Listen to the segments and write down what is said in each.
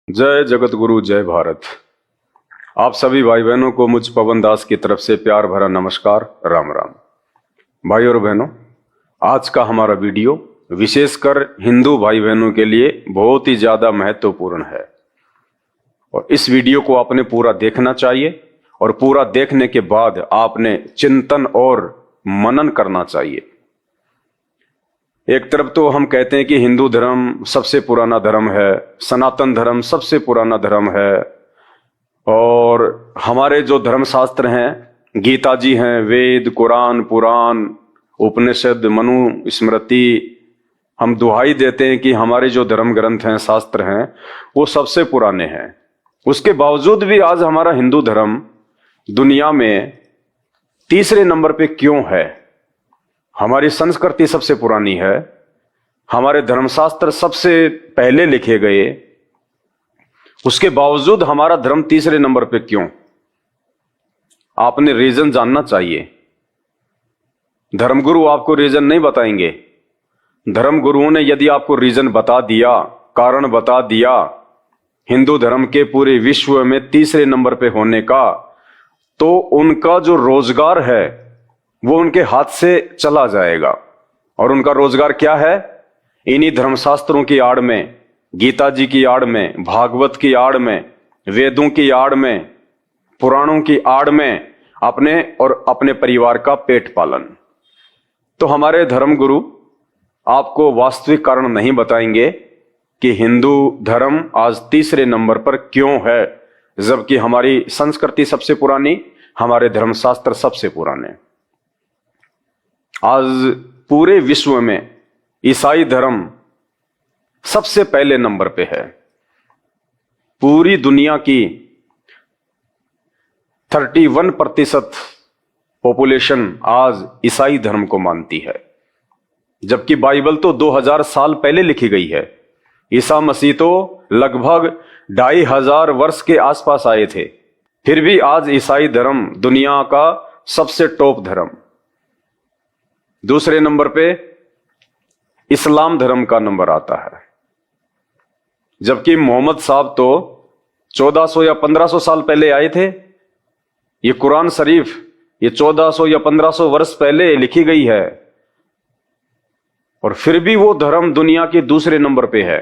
जय जगत गुरु जय भारत। आप सभी भाई बहनों को मुझ पवन दास की तरफ से प्यार भरा नमस्कार, राम राम। भाई और बहनों, आज का हमारा वीडियो विशेषकर हिंदू भाई बहनों के लिए बहुत ही ज्यादा महत्वपूर्ण है और इस वीडियो को आपने पूरा देखना चाहिए और पूरा देखने के बाद आपने चिंतन और मनन करना चाहिए। एक तरफ तो हम कहते हैं कि हिंदू धर्म सबसे पुराना धर्म है, सनातन धर्म सबसे पुराना धर्म है और हमारे जो धर्मशास्त्र हैं, गीता जी हैं, वेद, कुरान, पुराण, उपनिषद, मनु स्मृति, हम दुहाई देते हैं कि हमारे जो धर्म ग्रंथ हैं, शास्त्र हैं, वो सबसे पुराने हैं। उसके बावजूद भी आज हमारा हिंदू धर्म दुनिया में तीसरे नंबर पे क्यों है? हमारी संस्कृति सबसे पुरानी है, हमारे धर्मशास्त्र सबसे पहले लिखे गए, उसके बावजूद हमारा धर्म तीसरे नंबर पे क्यों? आपने रीजन जानना चाहिए। धर्मगुरु आपको रीजन नहीं बताएंगे। धर्मगुरुओं ने यदि आपको रीजन बता दिया, कारण बता दिया हिंदू धर्म के पूरे विश्व में तीसरे नंबर पे होने का, तो उनका जो रोजगार है वो उनके हाथ से चला जाएगा। और उनका रोजगार क्या है? इन्हीं धर्मशास्त्रों की आड़ में, गीता जी की आड़ में, भागवत की आड़ में, वेदों की आड़ में, पुराणों की आड़ में अपने और अपने परिवार का पेट पालन। तो हमारे धर्मगुरु आपको वास्तविक कारण नहीं बताएंगे कि हिंदू धर्म आज तीसरे नंबर पर क्यों है, जबकि हमारी संस्कृति सबसे पुरानी, हमारे धर्मशास्त्र सबसे पुराने। आज पूरे विश्व में ईसाई धर्म सबसे पहले नंबर पे है। पूरी दुनिया की 31% पॉपुलेशन आज ईसाई धर्म को मानती है, जबकि बाइबल तो 2000 साल पहले लिखी गई है। ईसा मसीह तो लगभग 2500 वर्ष के आसपास आए थे, फिर भी आज ईसाई धर्म दुनिया का सबसे टॉप धर्म। दूसरे नंबर पे इस्लाम धर्म का नंबर आता है, जबकि मोहम्मद साहब तो 1400 या 1500 साल पहले आए थे। ये कुरान शरीफ ये 1400 या 1500 वर्ष पहले लिखी गई है और फिर भी वो धर्म दुनिया के दूसरे नंबर पे है।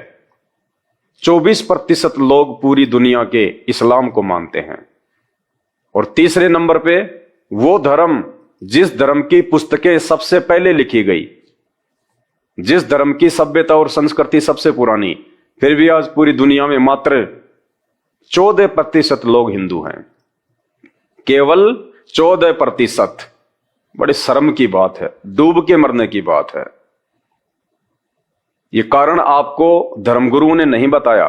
24% लोग पूरी दुनिया के इस्लाम को मानते हैं और तीसरे नंबर पे वो धर्म जिस धर्म की पुस्तकें सबसे पहले लिखी गई, जिस धर्म की सभ्यता और संस्कृति सबसे पुरानी, फिर भी आज पूरी दुनिया में मात्र 14% लोग हिंदू हैं। केवल 14%। बड़ी शर्म की बात है, डूब के मरने की बात है। ये कारण आपको धर्मगुरुओं ने नहीं बताया।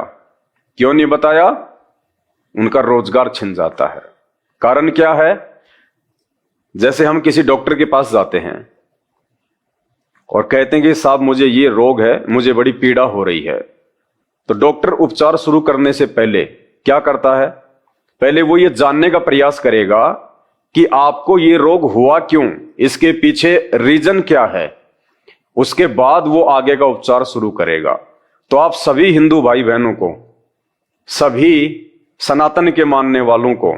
क्यों नहीं बताया? उनका रोजगार छिन जाता है। कारण क्या है? जैसे हम किसी डॉक्टर के पास जाते हैं और कहते हैं कि साहब मुझे ये रोग है, मुझे बड़ी पीड़ा हो रही है, तो डॉक्टर उपचार शुरू करने से पहले क्या करता है? पहले वो ये जानने का प्रयास करेगा कि आपको ये रोग हुआ क्यों, इसके पीछे रीजन क्या है, उसके बाद वो आगे का उपचार शुरू करेगा। तो आप सभी हिंदू भाई बहनों को, सभी सनातन के मानने वालों को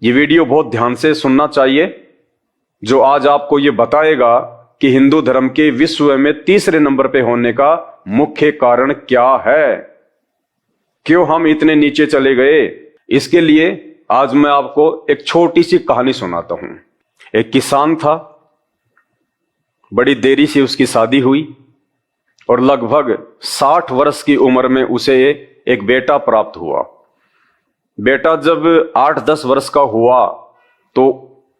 ये वीडियो बहुत ध्यान से सुनना चाहिए, जो आज आपको ये बताएगा कि हिंदू धर्म के विश्व में तीसरे नंबर पे होने का मुख्य कारण क्या है, क्यों हम इतने नीचे चले गए। इसके लिए आज मैं आपको एक छोटी सी कहानी सुनाता हूं। एक किसान था, बड़ी देरी से उसकी शादी हुई और लगभग 60 वर्ष की उम्र में उसे एक बेटा प्राप्त हुआ। बेटा जब 8-10 वर्ष का हुआ तो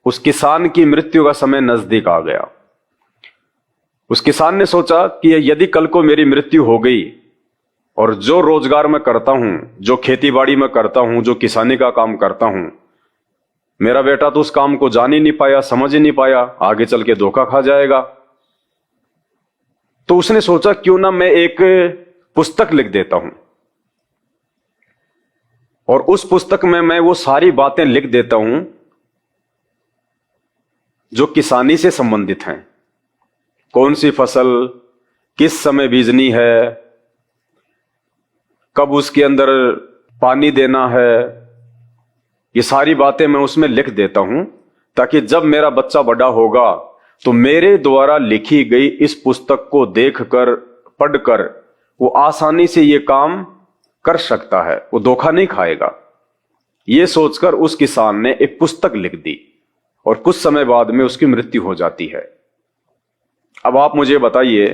उस किसान की मृत्यु का समय नजदीक आ गया। उस किसान ने सोचा कि यदि कल को मेरी मृत्यु हो गई और जो रोजगार मैं करता हूं, जो खेतीबाड़ी में करता हूं, जो किसानी का काम करता हूं, मेरा बेटा तो उस काम को जान ही नहीं पाया, समझ ही नहीं पाया, आगे चल के धोखा खा जाएगा। तो उसने सोचा क्यों ना मैं एक पुस्तक लिख देता हूं और उस पुस्तक में मैं वो सारी बातें लिख देता हूं जो किसानी से संबंधित हैं। कौन सी फसल किस समय बीजनी है, कब उसके अंदर पानी देना है, ये सारी बातें मैं उसमें लिख देता हूं, ताकि जब मेरा बच्चा बड़ा होगा तो मेरे द्वारा लिखी गई इस पुस्तक को देखकर, पढ़कर वो आसानी से ये काम कर सकता है, वो धोखा नहीं खाएगा। ये सोचकर उस किसान ने एक पुस्तक लिख दी और कुछ समय बाद में उसकी मृत्यु हो जाती है। अब आप मुझे बताइए,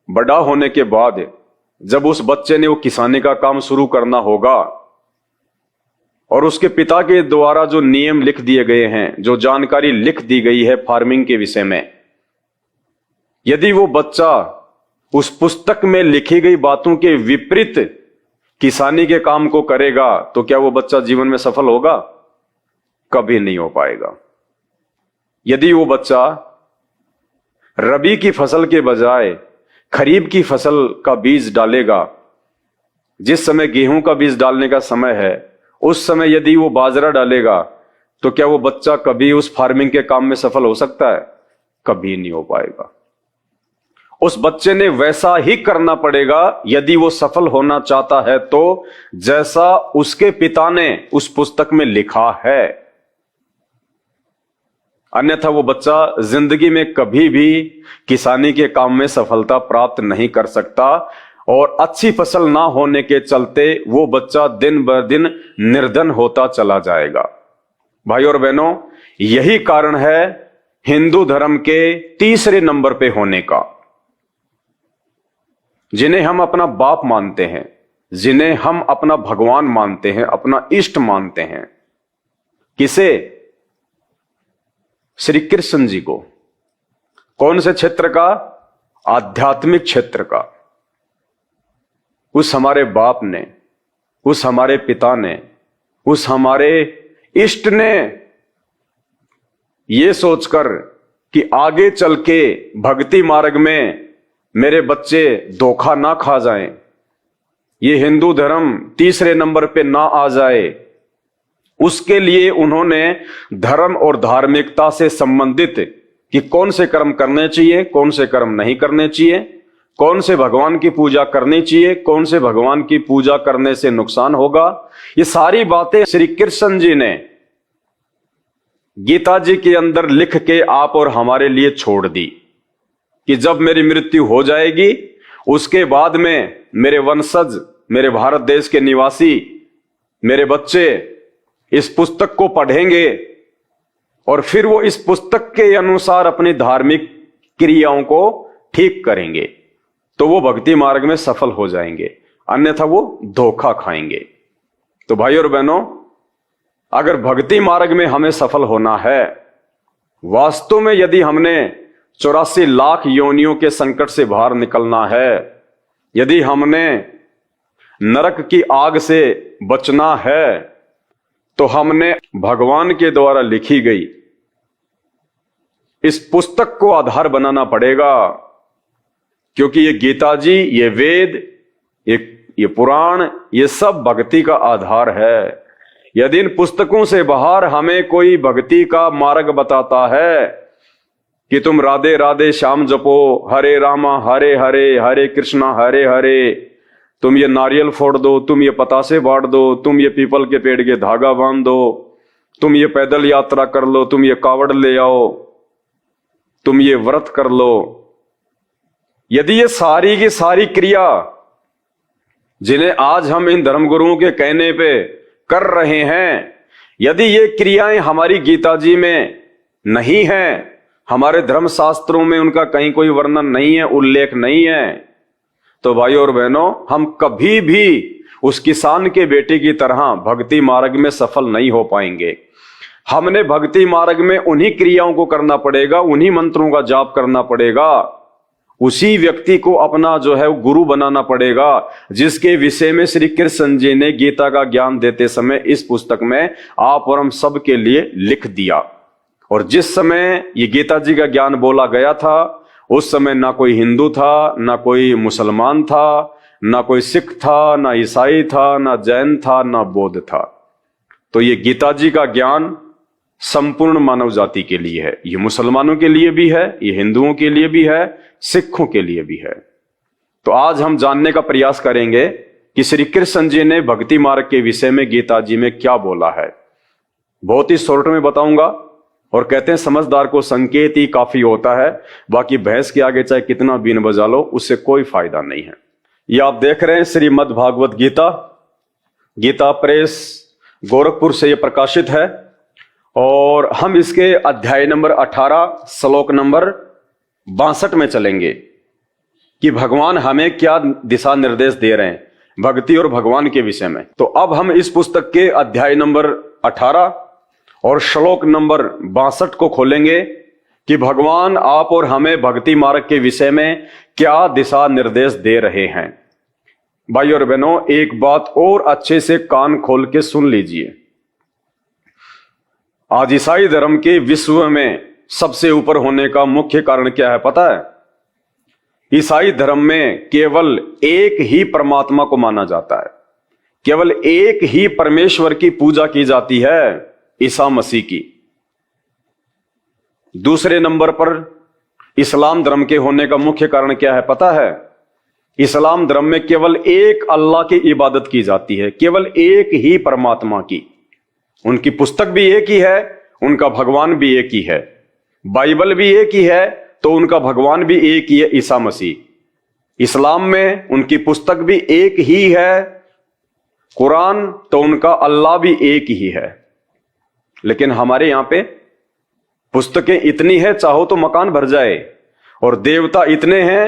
बड़ा होने के बाद जब उस बच्चे ने वो किसानी का काम शुरू करना होगा और उसके पिता के द्वारा जो नियम लिख दिए गए हैं, जो जानकारी लिख दी गई है फार्मिंग के विषय में, यदि वो बच्चा उस पुस्तक में लिखी गई बातों के विपरीत किसानी के काम को करेगा तो क्या वो बच्चा जीवन में सफल होगा? कभी नहीं हो पाएगा। यदि वो बच्चा रबी की फसल के बजाय खरीफ की फसल का बीज डालेगा, जिस समय गेहूं का बीज डालने का समय है उस समय यदि वो बाजरा डालेगा, तो क्या वो बच्चा कभी उस फार्मिंग के काम में सफल हो सकता है? कभी नहीं हो पाएगा। उस बच्चे ने वैसा ही करना पड़ेगा यदि वो सफल होना चाहता है, तो जैसा उसके पिता ने उस पुस्तक में लिखा है। अन्यथा वो बच्चा जिंदगी में कभी भी किसानी के काम में सफलता प्राप्त नहीं कर सकता और अच्छी फसल ना होने के चलते वो बच्चा दिन ब दिन निर्धन होता चला जाएगा। भाई और बहनों, यही कारण है हिंदू धर्म के तीसरे नंबर पे होने का। जिन्हें हम अपना बाप मानते हैं, जिन्हें हम अपना भगवान मानते हैं, अपना इष्ट मानते हैं, किसे? श्री कृष्ण जी को। कौन से क्षेत्र का? आध्यात्मिक क्षेत्र का। उस हमारे बाप ने, उस हमारे पिता ने, उस हमारे इष्ट ने ये सोचकर कि आगे चल के भक्ति मार्ग में मेरे बच्चे धोखा ना खा जाएं, ये हिंदू धर्म तीसरे नंबर पे ना आ जाए, उसके लिए उन्होंने धर्म और धार्मिकता से संबंधित कि कौन से कर्म करने चाहिए, कौन से कर्म नहीं करने चाहिए, कौन से भगवान की पूजा करनी चाहिए, कौन से भगवान की पूजा करने से नुकसान होगा, ये सारी बातें श्री कृष्ण जी ने गीता जी के अंदर लिख के आप और हमारे लिए छोड़ दी कि जब मेरी मृत्यु हो जाएगी उसके बाद में मेरे वंशज, मेरे भारत देश के निवासी, मेरे बच्चे इस पुस्तक को पढ़ेंगे और फिर वो इस पुस्तक के अनुसार अपनी धार्मिक क्रियाओं को ठीक करेंगे, तो वो भक्ति मार्ग में सफल हो जाएंगे, अन्यथा वो धोखा खाएंगे। तो भाई और बहनों, अगर भक्ति मार्ग में हमें सफल होना है, वास्तव में यदि हमने 84 लाख योनियों के संकट से बाहर निकलना है, यदि हमने नरक की आग से बचना है, तो हमने भगवान के द्वारा लिखी गई इस पुस्तक को आधार बनाना पड़ेगा। क्योंकि ये गीता जी, ये वेद, ये पुराण, ये सब भक्ति का आधार है। यदि इन पुस्तकों से बाहर हमें कोई भक्ति का मार्ग बताता है कि तुम राधे राधे श्याम जपो, हरे रामा हरे हरे, हरे कृष्णा हरे हरे, तुम ये नारियल फोड़ दो, तुम ये पतासे बांट दो, तुम ये पीपल के पेड़ के धागा बांध दो, तुम ये पैदल यात्रा कर लो, तुम ये कावड़ ले आओ, तुम ये व्रत कर लो, यदि ये सारी की सारी क्रिया जिन्हें आज हम इन धर्मगुरुओं के कहने पे कर रहे हैं, यदि ये क्रियाएं हमारी गीता जी में नहीं है, हमारे धर्म शास्त्रों में उनका कहीं कोई वर्णन नहीं है, उल्लेख नहीं है, तो भाइयों और बहनों, हम कभी भी उस किसान के बेटे की तरह भक्ति मार्ग में सफल नहीं हो पाएंगे। हमने भक्ति मार्ग में उन्हीं क्रियाओं को करना पड़ेगा, उन्हीं मंत्रों का जाप करना पड़ेगा, उसी व्यक्ति को अपना जो है गुरु बनाना पड़ेगा, जिसके विषय में श्री कृष्ण जी ने गीता का ज्ञान देते समय इस पुस्तक में आप और हम सब के लिए लिख दिया। और जिस समय ये गीता जी का ज्ञान बोला गया था, उस समय ना कोई हिंदू था, ना कोई मुसलमान था, ना कोई सिख था, ना ईसाई था, ना जैन था, ना बौद्ध था। तो ये गीता जी का ज्ञान संपूर्ण मानव जाति के लिए है। ये मुसलमानों के लिए भी है, ये हिंदुओं के लिए भी है, सिखों के लिए भी है। तो आज हम जानने का प्रयास करेंगे कि श्री कृष्ण जी ने भक्ति मार्ग के विषय में गीता जी में क्या बोला है। बहुत ही शॉर्ट में बताऊंगा, और कहते हैं समझदार को संकेत ही काफी होता है, बाकी भैंस के आगे चाहे कितना बीन बजा लो उससे कोई फायदा नहीं है। ये आप देख रहे हैं श्रीमद् भागवत गीता, गीता प्रेस गोरखपुर से ये प्रकाशित है, और हम इसके अध्याय नंबर 18 श्लोक नंबर 62 में चलेंगे कि भगवान हमें क्या दिशा निर्देश दे रहे हैं भक्ति और भगवान के विषय में। तो अब हम इस पुस्तक के अध्याय नंबर 18 और श्लोक नंबर 62 को खोलेंगे कि भगवान आप और हमें भक्ति मार्ग के विषय में क्या दिशा निर्देश दे रहे हैं। भाई और बहनों, एक बात और अच्छे से कान खोल के सुन लीजिए। आज ईसाई धर्म के विश्व में सबसे ऊपर होने का मुख्य कारण क्या है पता है? ईसाई धर्म में केवल एक ही परमात्मा को माना जाता है, केवल एक ही परमेश्वर की पूजा की जाती है, ईसा मसीह की। दूसरे नंबर पर इस्लाम धर्म के होने का मुख्य कारण क्या है पता है? इस्लाम धर्म में केवल एक अल्लाह की इबादत की जाती है, केवल एक ही परमात्मा की। उनकी पुस्तक भी एक ही है, उनका भगवान भी एक ही है, बाइबल भी एक ही है तो उनका भगवान भी एक ही है, ईसा मसीह। इस्लाम में उनकी पुस्तक भी एक ही है, कुरान, तो उनका अल्लाह भी एक ही है। लेकिन हमारे यहां पे पुस्तकें इतनी है चाहो तो मकान भर जाए, और देवता इतने हैं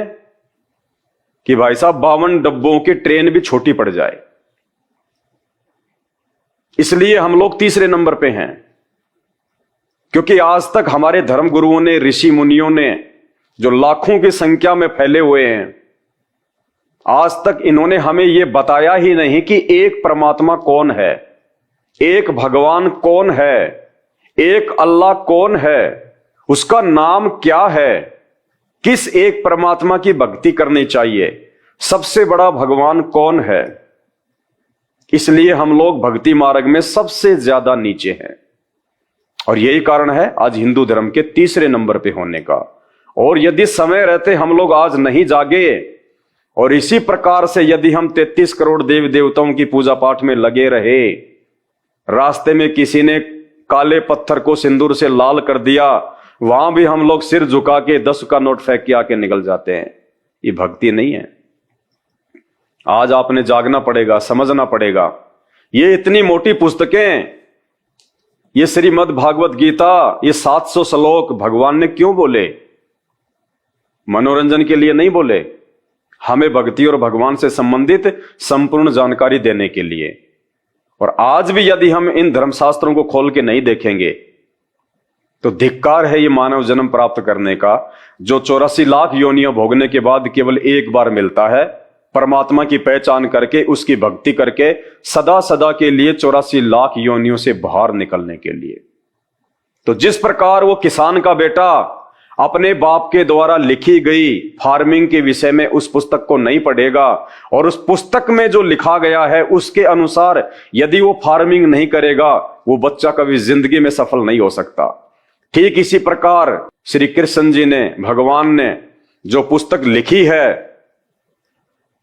कि भाई साहब 52 डब्बों की ट्रेन भी छोटी पड़ जाए। इसलिए हम लोग तीसरे नंबर पे हैं, क्योंकि आज तक हमारे धर्म गुरुओं ने, ऋषि मुनियों ने, जो लाखों की संख्या में फैले हुए हैं, आज तक इन्होंने हमें यह बताया ही नहीं कि एक परमात्मा कौन है, एक भगवान कौन है, एक अल्लाह कौन है, उसका नाम क्या है, किस एक परमात्मा की भक्ति करनी चाहिए, सबसे बड़ा भगवान कौन है। इसलिए हम लोग भक्ति मार्ग में सबसे ज्यादा नीचे हैं, और यही कारण है आज हिंदू धर्म के तीसरे नंबर पे होने का। और यदि समय रहते हम लोग आज नहीं जागे, और इसी प्रकार से यदि हम 33 करोड़ देवी देवताओं की पूजा पाठ में लगे रहे, रास्ते में किसी ने काले पत्थर को सिंदूर से लाल कर दिया, वहां भी हम लोग सिर झुका के 10 का नोट फेंक के आके निकल जाते हैं। ये भक्ति नहीं है। आज आपने जागना पड़ेगा, समझना पड़ेगा। ये इतनी मोटी पुस्तकें, ये श्रीमद् भागवत गीता, ये 700 श्लोक भगवान ने क्यों बोले? मनोरंजन के लिए नहीं बोले, हमें भक्ति और भगवान से संबंधित संपूर्ण जानकारी देने के लिए। और आज भी यदि हम इन धर्मशास्त्रों को खोल के नहीं देखेंगे तो धिक्कार है ये मानव जन्म प्राप्त करने का, जो 84 लाख योनियां भोगने के बाद केवल एक बार मिलता है, परमात्मा की पहचान करके उसकी भक्ति करके सदा सदा के लिए 84 लाख योनियों से बाहर निकलने के लिए। तो जिस प्रकार वो किसान का बेटा अपने बाप के द्वारा लिखी गई फार्मिंग के विषय में उस पुस्तक को नहीं पढ़ेगा, और उस पुस्तक में जो लिखा गया है उसके अनुसार यदि वो फार्मिंग नहीं करेगा, वो बच्चा कभी जिंदगी में सफल नहीं हो सकता। ठीक इसी प्रकार श्री कृष्ण जी ने, भगवान ने जो पुस्तक लिखी है,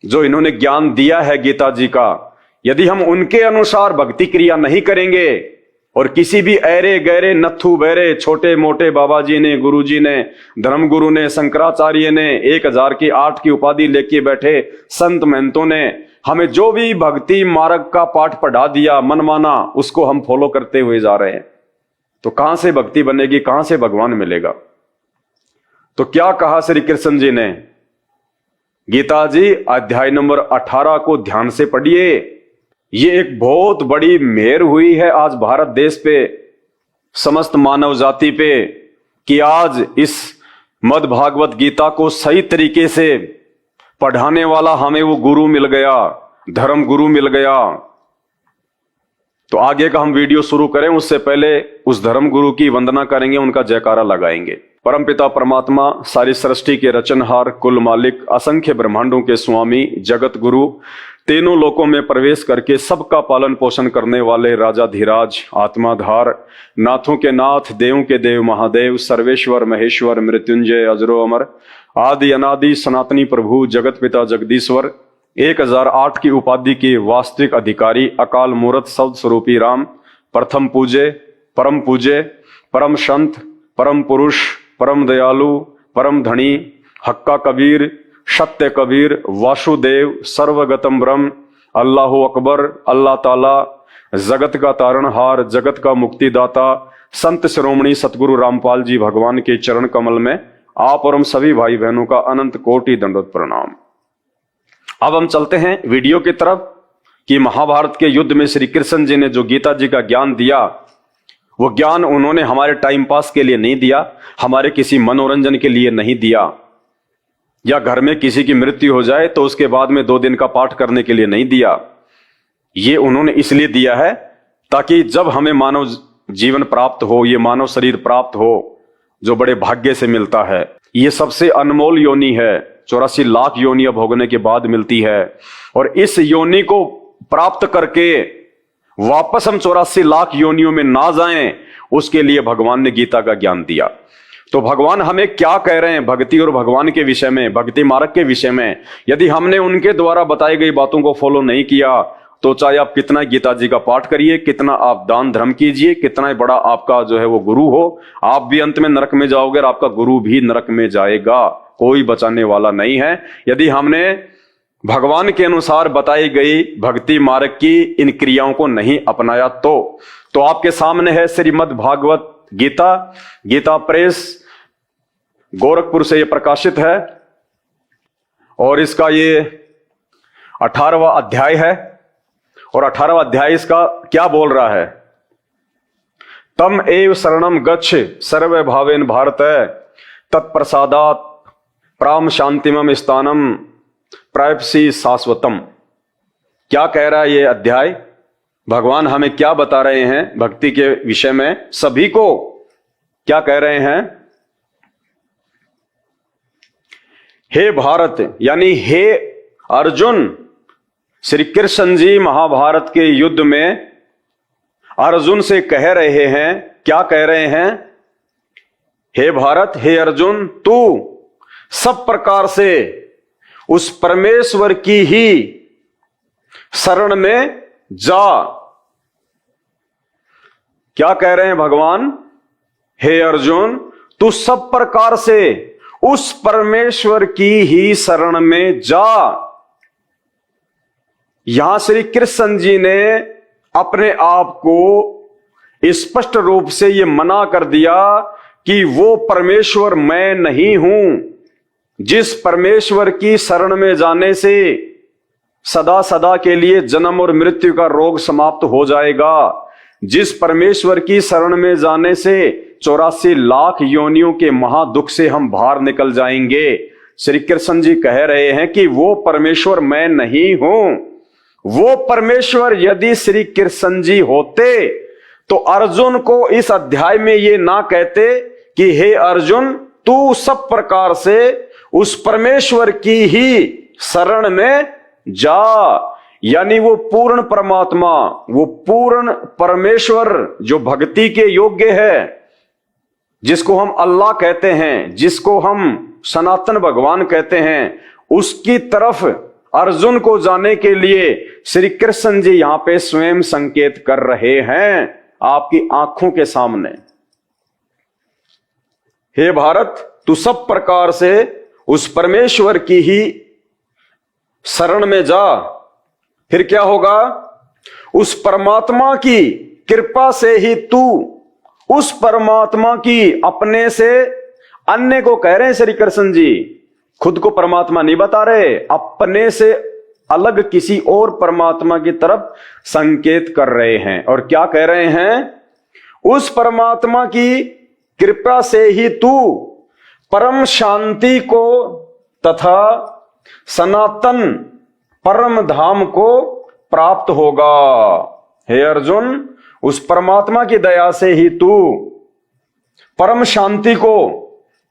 जो इन्होंने ज्ञान दिया है गीता जी का, यदि हम उनके अनुसार भक्ति क्रिया नहीं करेंगे, और किसी भी ऐरे गहरे नत्थु बहरे छोटे मोटे बाबा जी ने, गुरु जी ने, धर्मगुरु ने, शंकराचार्य ने, 1008 की उपाधि लेके बैठे संत महंतों ने हमें जो भी भक्ति मार्ग का पाठ पढ़ा दिया मनमाना, उसको हम फॉलो करते हुए जा रहे हैं, तो कहां से भक्ति बनेगी, कहां से भगवान मिलेगा? तो क्या कहा श्री कृष्ण जी ने? गीता जी अध्याय नंबर 18 को ध्यान से पढ़िए। ये एक बहुत बड़ी मेहर हुई है आज भारत देश पे, समस्त मानव जाति पे, कि आज इस मद् भागवत गीता को सही तरीके से पढ़ाने वाला हमें वो गुरु मिल गया, धर्म गुरु मिल गया। तो आगे का हम वीडियो शुरू करें उससे पहले उस धर्म गुरु की वंदना करेंगे, उनका जयकारा लगाएंगे। परमपिता परमात्मा, सारी सृष्टि के रचनहार, कुल मालिक, असंख्य ब्रह्मांडों के स्वामी, जगत गुरु, तीनों लोकों में प्रवेश करके सबका पालन पोषण करने वाले राजाधिराज, आत्माधार, नाथों के नाथ, देवों के देव, महादेव, सर्वेश्वर, महेश्वर, मृत्युंजय, अजरो अमर, आदि अनादि सनातनी प्रभु, जगत पिता जगदीश्वर, 1008 की उपाधि के वास्तविक अधिकारी अकाल मूर्त शब्द स्वरूपी राम, प्रथम पूजे, परम संत, परम पुरुष, परम दयालु, परम धनी, हक्का कबीर, सत्य कबीर, वासुदेव, सर्वगतम ब्रह्म, अल्लाहु अकबर, अल्लाह ताला, जगत का तारणहार, जगत का मुक्तिदाता, संत शिरोमणि सतगुरु रामपाल जी भगवान के चरण कमल में आप और हम सभी भाई बहनों का अनंत कोटि दंडवत प्रणाम। अब हम चलते हैं वीडियो की तरफ कि महाभारत के युद्ध में श्री कृष्ण जी ने जो गीता जी का ज्ञान दिया, वो ज्ञान उन्होंने हमारे टाइम पास के लिए नहीं दिया, हमारे किसी मनोरंजन के लिए नहीं दिया, या घर में किसी की मृत्यु हो जाए तो उसके बाद में 2 दिन का पाठ करने के लिए नहीं दिया। ये उन्होंने इसलिए दिया है ताकि जब हमें मानव जीवन प्राप्त हो, ये मानव शरीर प्राप्त हो जो बड़े भाग्य से मिलता है, ये सबसे अनमोल योनि है, 84 लाख योनियां भोगने के बाद मिलती है, और इस योनि को प्राप्त करके वापस हम 84 लाख योनियों में ना जाएं, उसके लिए भगवान ने गीता का ज्ञान दिया। तो भगवान हमें क्या कह रहे हैं भक्ति और भगवान के विषय में, भक्ति मार्ग के विषय में? यदि हमने उनके द्वारा बताई गई बातों को फॉलो नहीं किया तो चाहे आप कितना गीता जी का पाठ करिए, कितना आप दान धर्म कीजिए, कितना बड़ा आपका जो है वो गुरु हो, आप भी अंत में नरक में जाओगे और आपका गुरु भी नरक में जाएगा, कोई बचाने वाला नहीं है। यदि हमने भगवान के अनुसार बताई गई भक्ति मार्ग की इन क्रियाओं को नहीं अपनाया तो आपके सामने है श्रीमद् भागवत गीता, गीता प्रेस गोरखपुर से ये प्रकाशित है, और इसका ये 18वां अध्याय है। और 18वां अध्याय इसका क्या बोल रहा है? तम एव शरणम गच्छ सर्व भावेन भारत तत्प्रसादात प्राम शांतिमम स्थानम प्राप्सी शाश्वतम। क्या कह रहा है ये अध्याय? भगवान हमें क्या बता रहे हैं भक्ति के विषय में? सभी को क्या कह रहे हैं? हे भारत, यानी हे अर्जुन, श्री कृष्ण जी महाभारत के युद्ध में अर्जुन से कह रहे हैं, क्या कह रहे हैं? हे भारत, हे अर्जुन, तू सब प्रकार से उस परमेश्वर की ही शरण में जा। क्या कह रहे हैं भगवान? हे अर्जुन, तू सब प्रकार से उस परमेश्वर की ही शरण में जा। यहां श्री कृष्ण जी ने अपने आप को स्पष्ट रूप से यह मना कर दिया कि वो परमेश्वर मैं नहीं हूं, जिस परमेश्वर की शरण में जाने से सदा सदा के लिए जन्म और मृत्यु का रोग समाप्त हो जाएगा, जिस परमेश्वर की शरण में जाने से 84 लाख योनियों के महादुख से हम बाहर निकल जाएंगे। श्री कृष्ण जी कह रहे हैं कि वो परमेश्वर मैं नहीं हूं। वो परमेश्वर यदि श्री कृष्ण जी होते तो अर्जुन को इस अध्याय में ये ना कहते कि हे अर्जुन, तू सब प्रकार से उस परमेश्वर की ही शरण में जा। यानी वो पूर्ण परमात्मा, वो पूर्ण परमेश्वर जो भक्ति के योग्य है, जिसको हम अल्लाह कहते हैं, जिसको हम सनातन भगवान कहते हैं, उसकी तरफ अर्जुन को जाने के लिए श्री कृष्ण जी यहां पे स्वयं संकेत कर रहे हैं आपकी आंखों के सामने। हे भारत, तू सब प्रकार से उस परमेश्वर की ही शरण में जा। फिर क्या होगा? उस परमात्मा की कृपा से ही तू उस परमात्मा की अपने से अन्य को कह रहे हैं श्री कृष्ण जी, खुद को परमात्मा नहीं बता रहे, अपने से अलग किसी और परमात्मा की तरफ संकेत कर रहे हैं। और क्या कह रहे हैं? उस परमात्मा की कृपा से ही तू परम शांति को तथा सनातन परम धाम को प्राप्त होगा। हे अर्जुन, उस परमात्मा की दया से ही तू परम शांति को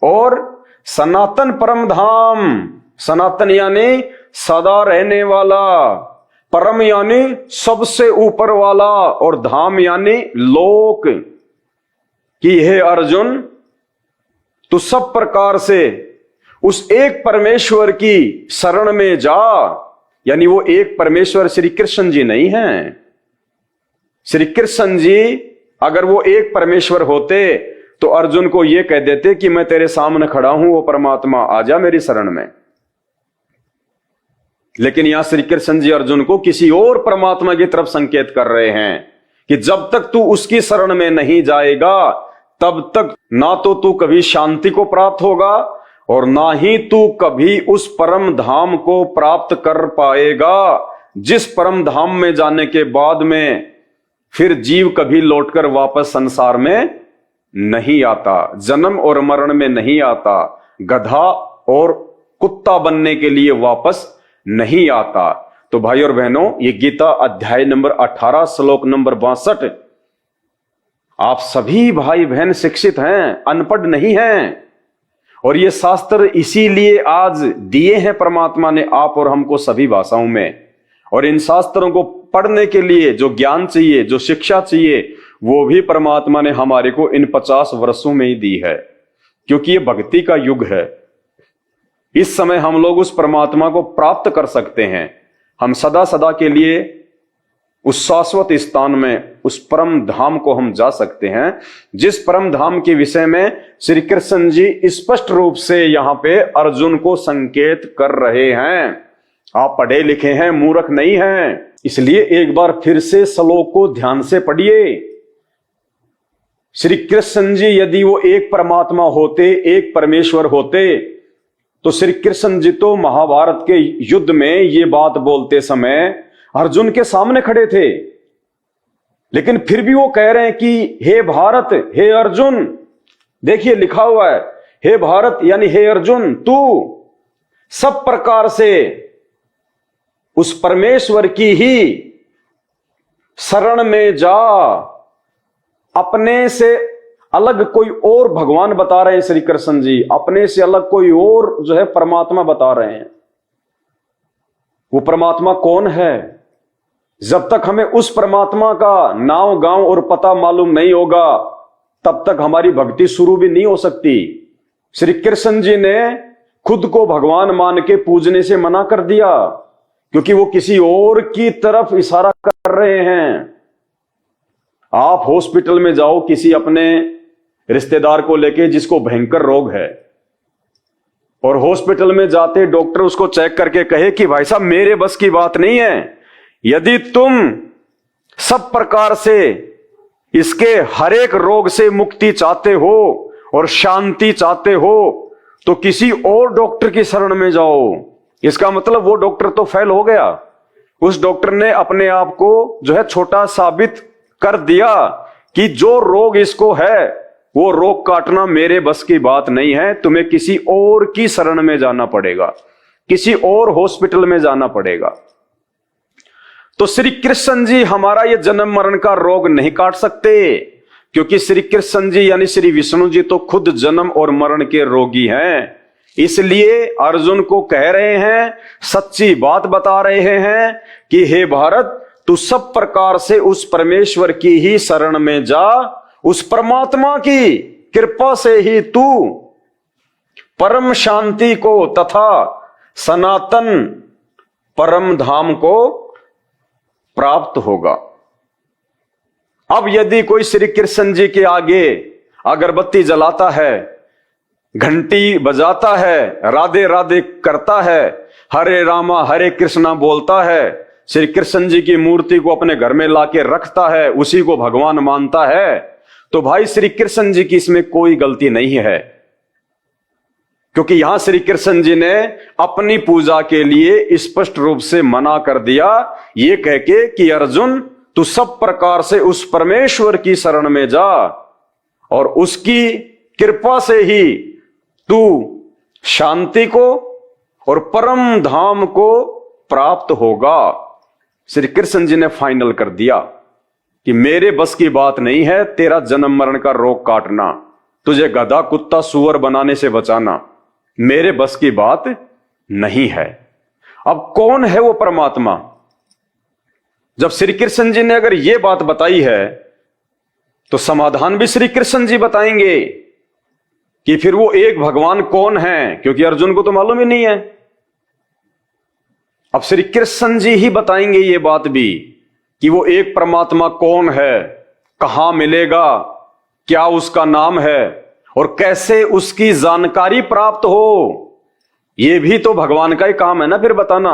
और सनातन परम धाम, सनातन यानी सदा रहने वाला, परम यानी सबसे ऊपर वाला, और धाम यानी लोक कि हे अर्जुन, तू सब प्रकार से उस एक परमेश्वर की शरण में जा। यानी वो एक परमेश्वर श्री कृष्ण जी नहीं हैं। श्री कृष्ण जी अगर वो एक परमेश्वर होते तो अर्जुन को ये कह देते कि मैं तेरे सामने खड़ा हूं, वो परमात्मा आ जा मेरी शरण में। लेकिन यहां श्री कृष्ण जी अर्जुन को किसी और परमात्मा की तरफ संकेत कर रहे हैं कि जब तक तू उसकी शरण में नहीं जाएगा तब तक ना तो तू कभी शांति को प्राप्त होगा और ना ही तू कभी उस परम धाम को प्राप्त कर पाएगा जिस परम धाम में जाने के बाद में फिर जीव कभी लौटकर वापस संसार में नहीं आता, जन्म और मरण में नहीं आता, गधा और कुत्ता बनने के लिए वापस नहीं आता। तो भाई और बहनों, ये गीता अध्याय नंबर 18 श्लोक नंबर 62। आप सभी भाई बहन शिक्षित हैं, अनपढ़ नहीं हैं, और ये शास्त्र इसीलिए आज दिए हैं परमात्मा ने आप और हमको सभी भाषाओं में। और इन शास्त्रों को पढ़ने के लिए जो ज्ञान चाहिए, जो शिक्षा चाहिए, वो भी परमात्मा ने हमारे को इन 50 वर्षों में ही दी है, क्योंकि ये भक्ति का युग है। इस समय हम लोग उस परमात्मा को प्राप्त कर सकते हैं। हम सदा सदा के लिए उस शाश्वत स्थान में, उस परम धाम को हम जा सकते हैं, जिस परम धाम के विषय में श्री कृष्ण जी स्पष्ट रूप से यहां पे अर्जुन को संकेत कर रहे हैं। आप पढ़े लिखे हैं, मूर्ख नहीं हैं, इसलिए एक बार फिर से श्लोक को ध्यान से पढ़िए। श्री कृष्ण जी यदि वो एक परमात्मा होते, एक परमेश्वर होते, तो श्री कृष्ण जी तो महाभारत के युद्ध में ये बात बोलते समय अर्जुन के सामने खड़े थे। लेकिन फिर भी वो कह रहे हैं कि हे भारत, हे अर्जुन, देखिए लिखा हुआ है हे भारत यानी हे अर्जुन, तू सब प्रकार से उस परमेश्वर की ही शरण में जा। अपने से अलग कोई और भगवान बता रहे हैं श्री कृष्ण जी, अपने से अलग कोई और जो है परमात्मा बता रहे हैं। वो परमात्मा कौन है? जब तक हमें उस परमात्मा का नाम, गांव और पता मालूम नहीं होगा तब तक हमारी भक्ति शुरू भी नहीं हो सकती। श्री कृष्ण जी ने खुद को भगवान मान के पूजने से मना कर दिया, क्योंकि वो किसी और की तरफ इशारा कर रहे हैं। आप हॉस्पिटल में जाओ किसी अपने रिश्तेदार को लेके जिसको भयंकर रोग है, और हॉस्पिटल में जाते डॉक्टर उसको चेक करके कहे कि भाई साहब मेरे बस की बात नहीं है, यदि तुम सब प्रकार से इसके हर एक रोग से मुक्ति चाहते हो और शांति चाहते हो तो किसी और डॉक्टर की शरण में जाओ। इसका मतलब वो डॉक्टर तो फेल हो गया, उस डॉक्टर ने अपने आप को जो है छोटा साबित कर दिया कि जो रोग इसको है वो रोग काटना मेरे बस की बात नहीं है, तुम्हें किसी और की शरण में जाना पड़ेगा, किसी और हॉस्पिटल में जाना पड़ेगा। तो श्री कृष्ण जी हमारा ये जन्म मरण का रोग नहीं काट सकते, क्योंकि श्री कृष्ण जी यानी श्री विष्णु जी तो खुद जन्म और मरण के रोगी हैं। इसलिए अर्जुन को कह रहे हैं, सच्ची बात बता रहे हैं कि हे भारत, तू सब प्रकार से उस परमेश्वर की ही शरण में जा। उस परमात्मा की कृपा से ही तू परम शांति को तथा सनातन परम धाम को प्राप्त होगा। अब यदि कोई श्री कृष्ण जी के आगे अगरबत्ती जलाता है, घंटी बजाता है, राधे राधे करता है, हरे रामा हरे कृष्णा बोलता है, श्री कृष्ण जी की मूर्ति को अपने घर में लाके रखता है, उसी को भगवान मानता है, तो भाई श्री कृष्ण जी की इसमें कोई गलती नहीं है। क्योंकि यहां श्री कृष्ण जी ने अपनी पूजा के लिए स्पष्ट रूप से मना कर दिया, ये कह के कि अर्जुन तू सब प्रकार से उस परमेश्वर की शरण में जा और उसकी कृपा से ही तू शांति को और परम धाम को प्राप्त होगा। श्री कृष्ण जी ने फाइनल कर दिया कि मेरे बस की बात नहीं है तेरा जन्म मरण का रोग काटना, तुझे गधा कुत्ता सुअर बनाने से बचाना, मेरे बस की बात नहीं है। अब कौन है वो परमात्मा? जब श्री कृष्ण जी ने अगर ये बात बताई है तो समाधान भी श्री कृष्ण जी बताएंगे कि फिर वो एक भगवान कौन है, क्योंकि अर्जुन को तो मालूम ही नहीं है। अब श्री कृष्ण जी ही बताएंगे ये बात भी कि वो एक परमात्मा कौन है, कहां मिलेगा, क्या उसका नाम है और कैसे उसकी जानकारी प्राप्त हो। ये भी तो भगवान का ही काम है ना फिर बताना।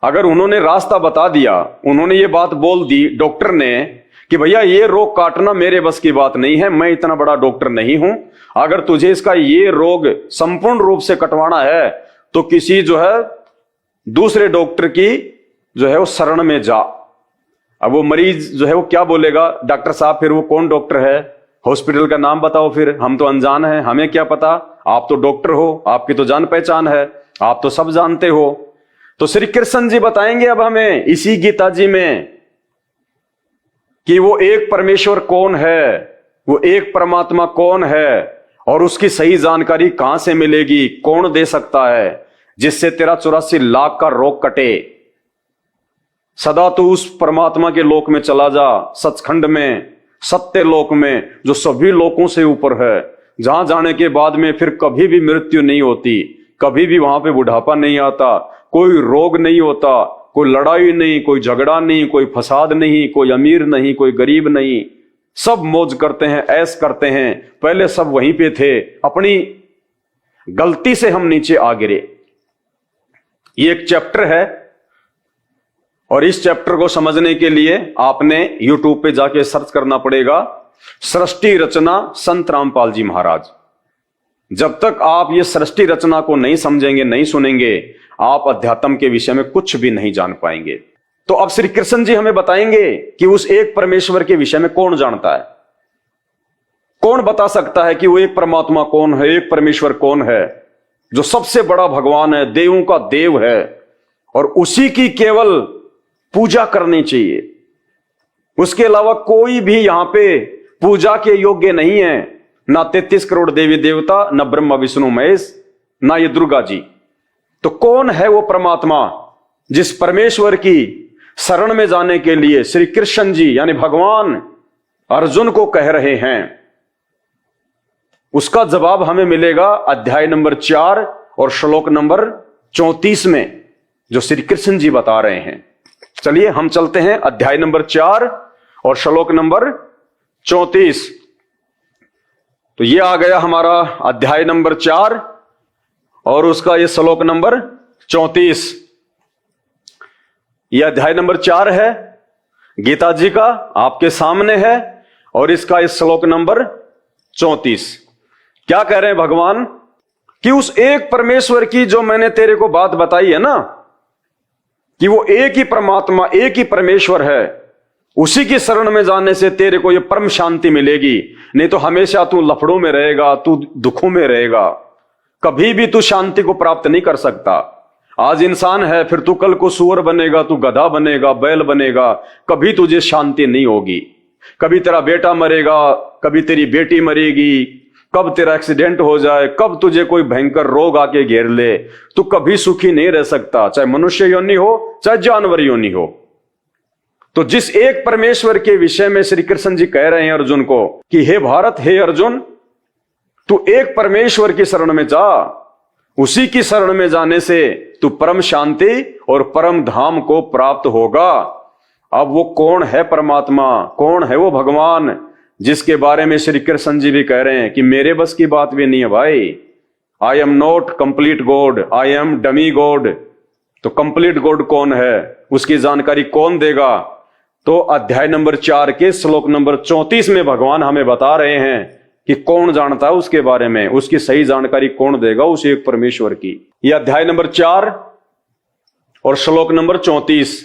अगर उन्होंने रास्ता बता दिया, उन्होंने ये बात बोल दी डॉक्टर ने कि भैया ये रोग काटना मेरे बस की बात नहीं है, मैं इतना बड़ा डॉक्टर नहीं हूं, अगर तुझे इसका ये रोग संपूर्ण रूप से कटवाना है तो किसी जो है दूसरे डॉक्टर की जो है वो शरण में जा। अब वो मरीज जो है वो क्या बोलेगा, डॉक्टर साहब फिर वो कौन डॉक्टर है, हॉस्पिटल का नाम बताओ, फिर हम तो अनजान हैं, हमें क्या पता, आप तो डॉक्टर हो, आपकी तो जान पहचान है, आप तो सब जानते हो। तो श्री कृष्ण जी बताएंगे अब हमें इसी गीता जी में कि वो एक परमेश्वर कौन है, वो एक परमात्मा कौन है और उसकी सही जानकारी कहां से मिलेगी, कौन दे सकता है जिससे तेरा 84 लाख का रोग कटे। सदा तू उस परमात्मा के लोक में चला जा, सचखंड में, सत्य लोक में, जो सभी लोकों से ऊपर है, जहां जाने के बाद में फिर कभी भी मृत्यु नहीं होती, कभी भी वहां पे बुढ़ापा नहीं आता, कोई रोग नहीं होता, कोई लड़ाई नहीं, कोई झगड़ा नहीं, कोई फसाद नहीं, कोई अमीर नहीं, कोई गरीब नहीं, सब मौज करते हैं, ऐश करते हैं। पहले सब वहीं पे थे, अपनी गलती से हम नीचे आ गिरे। ये एक चैप्टर है और इस चैप्टर को समझने के लिए आपने YouTube पे जाके सर्च करना पड़ेगा, सृष्टि रचना संत रामपाल जी महाराज। जब तक आप ये सृष्टि रचना को नहीं समझेंगे, नहीं सुनेंगे, आप अध्यात्म के विषय में कुछ भी नहीं जान पाएंगे। तो अब श्री कृष्ण जी हमें बताएंगे कि उस एक परमेश्वर के विषय में कौन जानता है, कौन बता सकता है कि वो एक परमात्मा कौन है, एक परमेश्वर कौन है, जो सबसे बड़ा भगवान है, देवों का देव है और उसी की केवल पूजा करनी चाहिए। उसके अलावा कोई भी यहां पे पूजा के योग्य नहीं है, ना 33 करोड़ देवी देवता, ना ब्रह्मा विष्णु महेश, ना ये दुर्गा जी। तो कौन है वो परमात्मा जिस परमेश्वर की शरण में जाने के लिए श्री कृष्ण जी यानी भगवान अर्जुन को कह रहे हैं? उसका जवाब हमें मिलेगा अध्याय नंबर 4 और श्लोक नंबर 34 में, जो श्री कृष्ण जी बता रहे हैं। चलिए हम चलते हैं अध्याय नंबर 4 और श्लोक नंबर 34। तो ये आ गया हमारा अध्याय नंबर 4 और उसका ये श्लोक नंबर 34। यह अध्याय नंबर 4 है, गीता जी का आपके सामने है और इसका इस श्लोक नंबर 34। क्या कह रहे हैं भगवान कि उस एक परमेश्वर की जो मैंने तेरे को बात बताई है ना, कि वो एक ही परमात्मा, एक ही परमेश्वर है, उसी की शरण में जाने से तेरे को ये परम शांति मिलेगी। नहीं तो हमेशा तू लफड़ों में रहेगा, तू दुखों में रहेगा, कभी भी तू शांति को प्राप्त नहीं कर सकता। आज इंसान है, फिर तू कल को सूअर बनेगा, तू गधा बनेगा, बैल बनेगा, कभी तुझे शांति नहीं होगी। कभी तेरा बेटा मरेगा, कभी तेरी बेटी मरेगी, कब तेरा एक्सीडेंट हो जाए, कब तुझे कोई भयंकर रोग आके घेर ले, तू कभी सुखी नहीं रह सकता, चाहे मनुष्य योनि हो चाहे जानवर योनि हो। तो जिस एक परमेश्वर के विषय में श्री कृष्ण जी कह रहे हैं अर्जुन को कि हे भारत, हे अर्जुन, तू एक परमेश्वर की शरण में जा, उसी की शरण में जाने से तू परम शांति और परम धाम को प्राप्त होगा। अब वो कौन है परमात्मा, कौन है वो भगवान जिसके बारे में श्री कृष्ण जी भी कह रहे हैं कि मेरे बस की बात भी नहीं है भाई, I am not complete God, I am dummy God. तो कंप्लीट गॉड कौन है, उसकी जानकारी कौन देगा? तो अध्याय नंबर 4 के श्लोक नंबर 34 में भगवान हमें बता रहे हैं कि कौन जानता है उसके बारे में, उसकी सही जानकारी कौन देगा उस एक परमेश्वर की। यह अध्याय नंबर 4 और श्लोक नंबर 34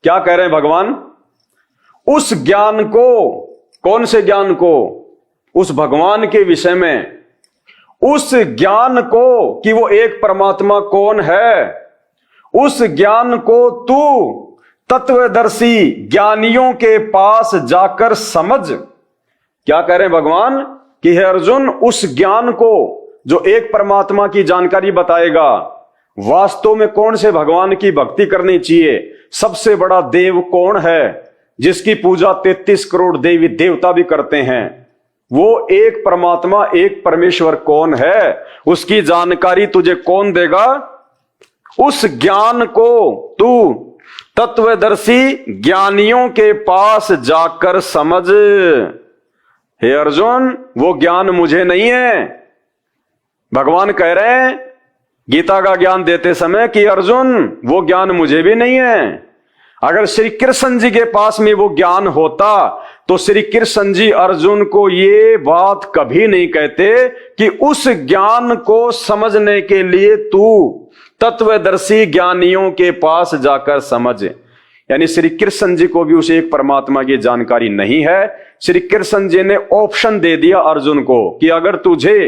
क्या कह रहे हैं भगवान? उस ज्ञान को, कौन से ज्ञान को? उस भगवान के विषय में, उस ज्ञान को कि वो एक परमात्मा कौन है, उस ज्ञान को तू तत्वदर्शी ज्ञानियों के पास जाकर समझ। क्या कह रहे हैं भगवान कि हे अर्जुन, उस ज्ञान को जो एक परमात्मा की जानकारी बताएगा, वास्तव में कौन से भगवान की भक्ति करनी चाहिए, सबसे बड़ा देव कौन है जिसकी पूजा 33 करोड़ देवी देवता भी करते हैं, वो एक परमात्मा, एक परमेश्वर कौन है, उसकी जानकारी तुझे कौन देगा? उस ज्ञान को तू तत्वदर्शी ज्ञानियों के पास जाकर समझ। हे अर्जुन, वो ज्ञान मुझे नहीं है। भगवान कह रहे हैं गीता का ज्ञान देते समय कि अर्जुन, वो ज्ञान मुझे भी नहीं है। अगर श्री कृष्ण जी के पास में वो ज्ञान होता तो श्री कृष्ण जी अर्जुन को ये बात कभी नहीं कहते कि उस ज्ञान को समझने के लिए तू तत्वदर्शी ज्ञानियों के पास जाकर समझ। यानी श्री कृष्ण जी को भी उस एक परमात्मा की जानकारी नहीं है। श्री कृष्ण जी ने ऑप्शन दे दिया अर्जुन को कि अगर तुझे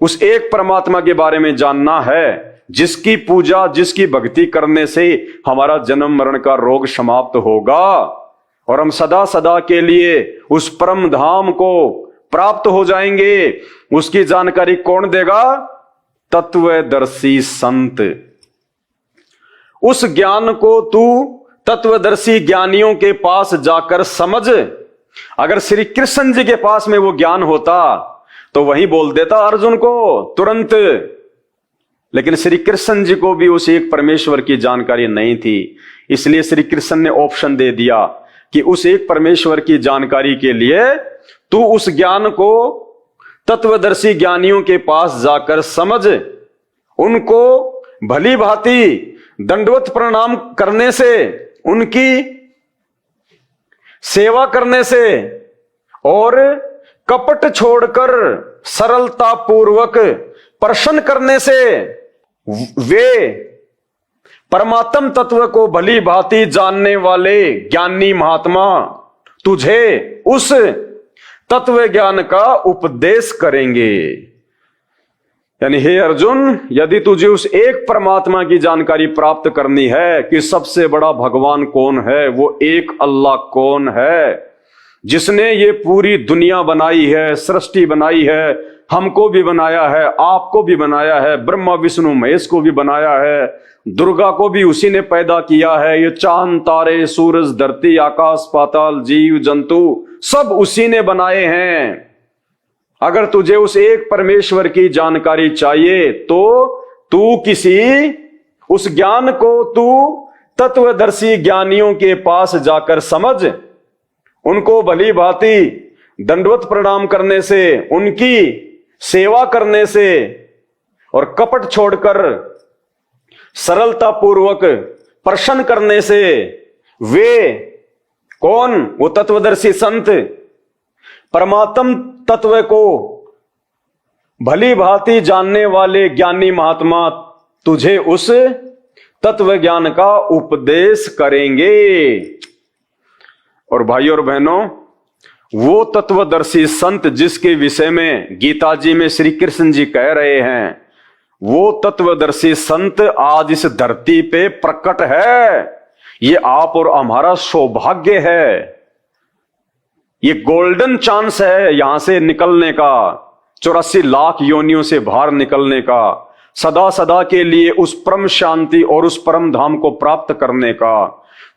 उस एक परमात्मा के बारे में जानना है, जिसकी पूजा, जिसकी भक्ति करने से हमारा जन्म मरण का रोग समाप्त होगा और हम सदा सदा के लिए उस परम धाम को प्राप्त हो जाएंगे, उसकी जानकारी कौन देगा? तत्वदर्शी संत। उस ज्ञान को तू तत्वदर्शी ज्ञानियों के पास जाकर समझ। अगर श्री कृष्ण जी के पास में वो ज्ञान होता तो वही बोल देता अर्जुन को तुरंत। लेकिन श्री कृष्ण जी को भी उस एक परमेश्वर की जानकारी नहीं थी, इसलिए श्री कृष्ण ने ऑप्शन दे दिया कि उस एक परमेश्वर की जानकारी के लिए तू उस ज्ञान को तत्वदर्शी ज्ञानियों के पास जाकर समझ। उनको भली भांति दंडवत प्रणाम करने से, उनकी सेवा करने से और कपट छोड़कर सरलता पूर्वक प्रश्न करने से वे परमात्म तत्व को भली भांति जानने वाले ज्ञानी महात्मा तुझे उस तत्व ज्ञान का उपदेश करेंगे। यानी हे अर्जुन, यदि तुझे उस एक परमात्मा की जानकारी प्राप्त करनी है कि सबसे बड़ा भगवान कौन है, वो एक अल्लाह कौन है, जिसने ये पूरी दुनिया बनाई है, सृष्टि बनाई है, हमको भी बनाया है, आपको भी बनाया है, ब्रह्मा विष्णु महेश को भी बनाया है, दुर्गा को भी उसी ने पैदा किया है, ये चांद तारे सूरज धरती आकाश पाताल जीव जंतु सब उसी ने बनाए हैं। अगर तुझे उस एक परमेश्वर की जानकारी चाहिए तो तू किसी उस ज्ञान को तू तत्वदर्शी ज्ञानियों के पास जाकर समझ। उनको भली भांति दंडवत प्रणाम करने से, उनकी सेवा करने से और कपट छोड़कर सरलता पूर्वक प्रश्न करने से वे कौन? वो तत्वदर्शी संत परमात्म तत्व को भली भांति जानने वाले ज्ञानी महात्मा तुझे उस तत्व ज्ञान का उपदेश करेंगे। और भाइयों और बहनों, वो तत्वदर्शी संत जिसके विषय में गीता जी में श्री कृष्ण जी कह रहे हैं, वो तत्वदर्शी संत आज इस धरती पे प्रकट है। ये आप और हमारा सौभाग्य है, ये गोल्डन चांस है यहां से निकलने का, 84 लाख योनियों से बाहर निकलने का, सदा सदा के लिए उस परम शांति और उस परम धाम को प्राप्त करने का।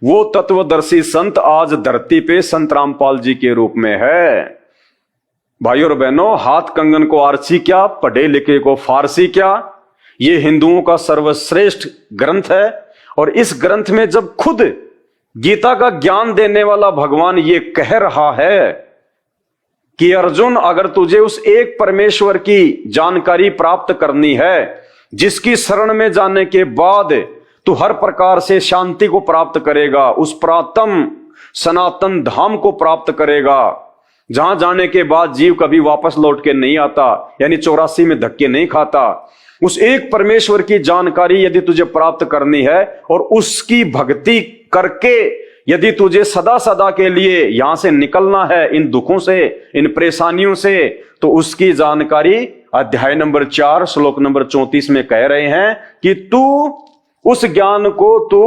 वो तत्वदर्शी संत आज धरती पे संत रामपाल जी के रूप में है। भाइयों और बहनों, हाथ कंगन को आरसी क्या, पढ़े लिखे को फारसी क्या, ये हिंदुओं का सर्वश्रेष्ठ ग्रंथ है। और इस ग्रंथ में जब खुद गीता का ज्ञान देने वाला भगवान ये कह रहा है कि अर्जुन, अगर तुझे उस एक परमेश्वर की जानकारी प्राप्त करनी है, जिसकी शरण में जाने के बाद तू हर प्रकार से शांति को प्राप्त करेगा, उस प्रातम सनातन धाम को प्राप्त करेगा, जहां जाने के बाद जीव कभी वापस लौट के नहीं आता, यानी 84 में धक्के नहीं खाता। उस एक परमेश्वर की जानकारी यदि तुझे प्राप्त करनी है और उसकी भक्ति करके यदि तुझे सदा सदा के लिए यहां से निकलना है, इन दुखों से, इन परेशानियों से, तो उसकी जानकारी अध्याय नंबर 4 श्लोक नंबर 34 में कह रहे हैं कि तू उस ज्ञान को तू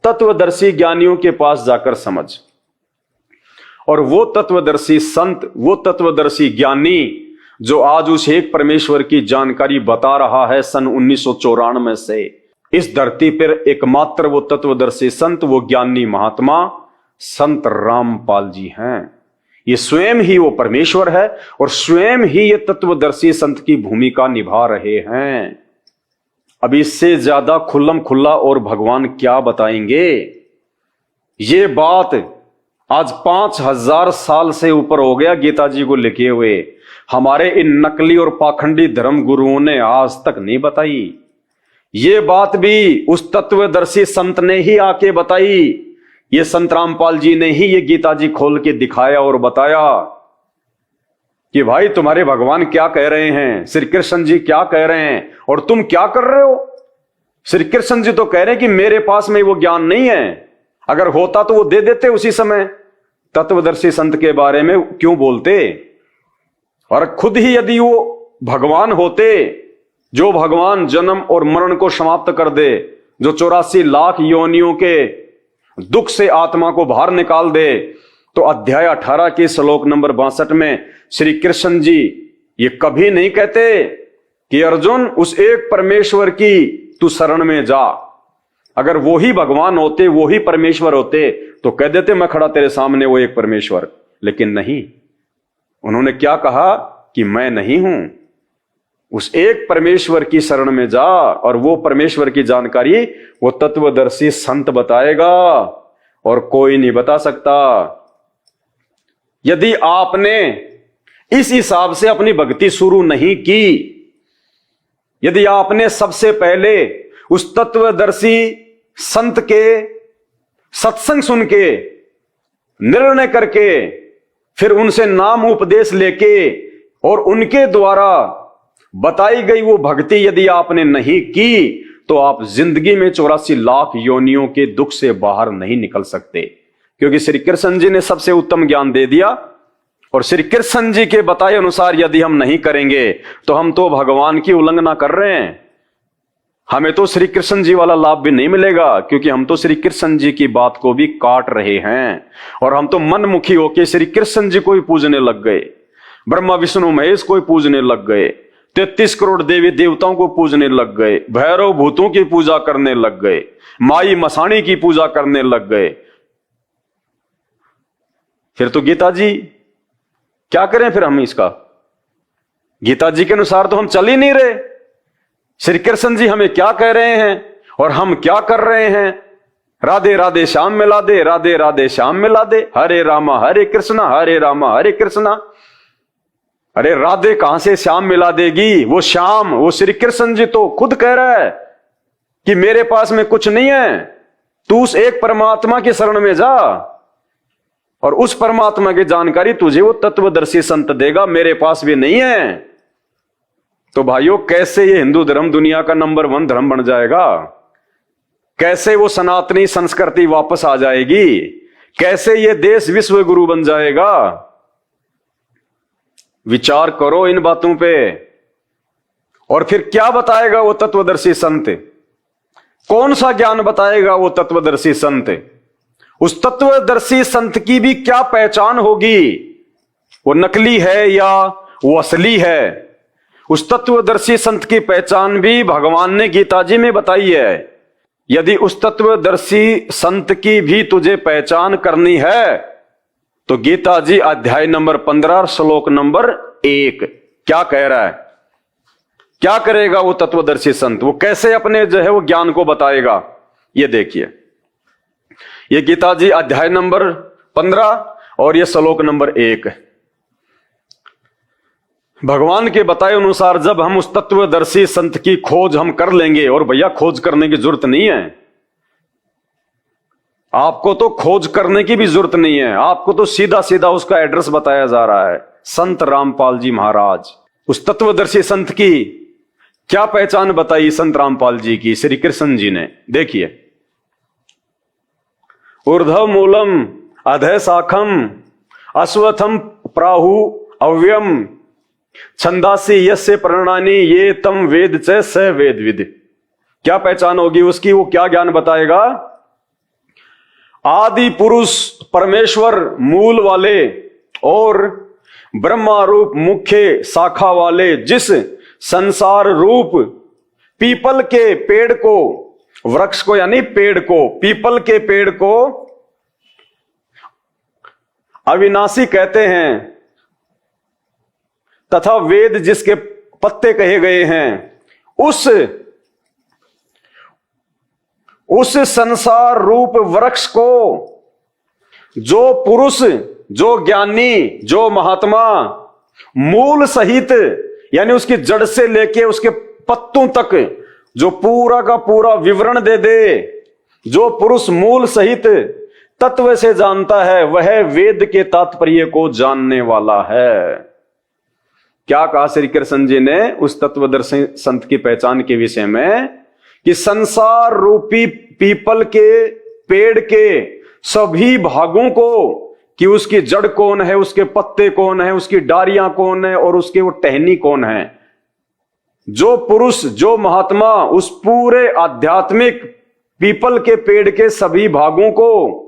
तत्वदर्शी ज्ञानियों के पास जाकर समझ। और वो तत्वदर्शी संत, वो तत्वदर्शी ज्ञानी जो आज उस एक परमेश्वर की जानकारी बता रहा है सन 1994 से, इस धरती पर एकमात्र वो तत्वदर्शी संत, वो ज्ञानी महात्मा संत रामपाल जी हैं। ये स्वयं ही वो परमेश्वर है और स्वयं ही ये तत्वदर्शी संत की भूमिका निभा रहे हैं। अब इससे ज्यादा खुल्लम खुल्ला और भगवान क्या बताएंगे? ये बात आज 5000 साल से ऊपर हो गया गीता जी को लिखे हुए, हमारे इन नकली और पाखंडी धर्म गुरुओं ने आज तक नहीं बताई। ये बात भी उस तत्वदर्शी संत ने ही आके बताई। ये संत रामपाल जी ने ही ये गीता जी खोल के दिखाया और बताया कि भाई तुम्हारे भगवान क्या कह रहे हैं, श्री कृष्ण जी क्या कह रहे हैं और तुम क्या कर रहे हो। श्री कृष्ण जी तो कह रहे हैं कि मेरे पास में वो ज्ञान नहीं है, अगर होता तो वो दे देते उसी समय। तत्वदर्शी संत के बारे में क्यों बोलते? और खुद ही यदि वो भगवान होते, जो भगवान जन्म और मरण को समाप्त कर दे, जो 84 लाख योनियों के दुख से आत्मा को बाहर निकाल दे, तो अध्याय 18 के श्लोक नंबर 62 में श्री कृष्ण जी ये कभी नहीं कहते कि अर्जुन उस एक परमेश्वर की तू शरण में जा। अगर वो ही भगवान होते, वो ही परमेश्वर होते, तो कह देते मैं खड़ा तेरे सामने वो एक परमेश्वर। लेकिन नहीं, उन्होंने क्या कहा कि मैं नहीं हूं, उस एक परमेश्वर की शरण में जा, और वो परमेश्वर की जानकारी वो तत्वदर्शी संत बताएगा और कोई नहीं बता सकता। यदि आपने इस हिसाब से अपनी भक्ति शुरू नहीं की, यदि आपने सबसे पहले उस तत्वदर्शी संत के सत्संग सुन के निर्णय करके फिर उनसे नाम उपदेश लेके और उनके द्वारा बताई गई वो भक्ति यदि आपने नहीं की, तो आप जिंदगी में 84 लाख योनियों के दुख से बाहर नहीं निकल सकते। क्योंकि श्री कृष्ण जी ने सबसे उत्तम ज्ञान दे दिया, और श्री कृष्ण जी के बताए अनुसार यदि हम नहीं करेंगे तो हम तो भगवान की उल्लंघना कर रहे हैं। हमें तो श्री कृष्ण जी वाला लाभ भी नहीं मिलेगा, क्योंकि हम तो श्री कृष्ण जी की बात को भी काट रहे हैं, और हम तो मनमुखी होके श्री कृष्ण जी को ही पूजने लग गए, ब्रह्मा विष्णु महेश को ही पूजने लग गए, 33 करोड़ देवी देवताओं को पूजने लग गए, भैरव भूतों की पूजा करने लग गए, माई मसाणी की पूजा करने लग गए। फिर तो गीता जी क्या करें? फिर हम इसका गीता जी के अनुसार तो हम चल ही नहीं रहे। श्री कृष्ण जी हमें क्या कह रहे हैं और हम क्या कर रहे हैं? राधे राधे श्याम मिला दे, राधे राधे श्याम मिला दे, हरे रामा हरे कृष्णा, हरे रामा हरे कृष्णा। अरे राधे कहां से श्याम मिला देगी? वो श्याम, वो श्री कृष्ण जी तो खुद कह रहा है कि मेरे पास में कुछ नहीं है, तू उस एक परमात्मा की शरण में जा, और उस परमात्मा की जानकारी तुझे वो तत्वदर्शी संत देगा, मेरे पास भी नहीं है। तो भाइयों, कैसे ये हिंदू धर्म दुनिया का नंबर 1 धर्म बन जाएगा? कैसे वो सनातनी संस्कृति वापस आ जाएगी? कैसे ये देश विश्व गुरु बन जाएगा? विचार करो इन बातों पे। और फिर क्या बताएगा वो तत्वदर्शी संत? कौन सा ज्ञान बताएगा वो तत्वदर्शी संत? उस तत्वदर्शी संत की भी क्या पहचान होगी? वो नकली है या वो असली है? उस तत्वदर्शी संत की पहचान भी भगवान ने गीता जी में बताई है। यदि उस तत्वदर्शी संत की भी तुझे पहचान करनी है, तो गीता जी अध्याय नंबर 15 श्लोक नंबर 1 क्या कह रहा है? क्या करेगा वो तत्वदर्शी संत? वो कैसे अपने जो है वो ज्ञान को बताएगा? ये देखिए, ये गीता जी अध्याय नंबर 15 और ये श्लोक नंबर 1। भगवान के बताए अनुसार जब हम उस तत्वदर्शी संत की खोज हम कर लेंगे, और भैया खोज करने की जरूरत नहीं है, आपको तो खोज करने की भी जरूरत नहीं है, आपको तो सीधा सीधा उसका एड्रेस बताया जा रहा है। संत रामपाल जी महाराज, उस तत्वदर्शी संत की क्या पहचान बताई संत रामपाल जी की श्री कृष्ण जी ने? देखिए, ऊर्ध्व मूलम अधः शाखम अश्वत्थम प्राहु अव्ययम छंदासी यस्य प्रणानी ये तम वेद च स वेद विद। क्या पहचान होगी उसकी? वो क्या ज्ञान बताएगा? आदि पुरुष परमेश्वर मूल वाले और ब्रह्मा रूप मुख्य शाखा वाले जिस संसार रूप पीपल के पेड़ को, वृक्ष को यानी पेड़ को, पीपल के पेड़ को अविनाशी कहते हैं, तथा वेद जिसके पत्ते कहे गए हैं, उस उस संसार रूप वृक्ष को जो पुरुष, जो ज्ञानी, जो महात्मा मूल सहित, यानी उसकी जड़ से लेके उसके पत्तों तक जो पूरा का पूरा विवरण दे दे, जो पुरुष मूल सहित तत्व से जानता है, वह वेद के तात्पर्य को जानने वाला है। क्या कहा श्री कृष्ण जी ने उस तत्वदर्शी संत की पहचान के विषय में? कि संसार रूपी पीपल के पेड़ के सभी भागों को, कि उसकी जड़ कौन है, उसके पत्ते कौन है, उसकी डारियां कौन है और उसके वो टहनी कौन है, जो पुरुष, जो महात्मा उस पूरे आध्यात्मिक पीपल के पेड़ के सभी भागों को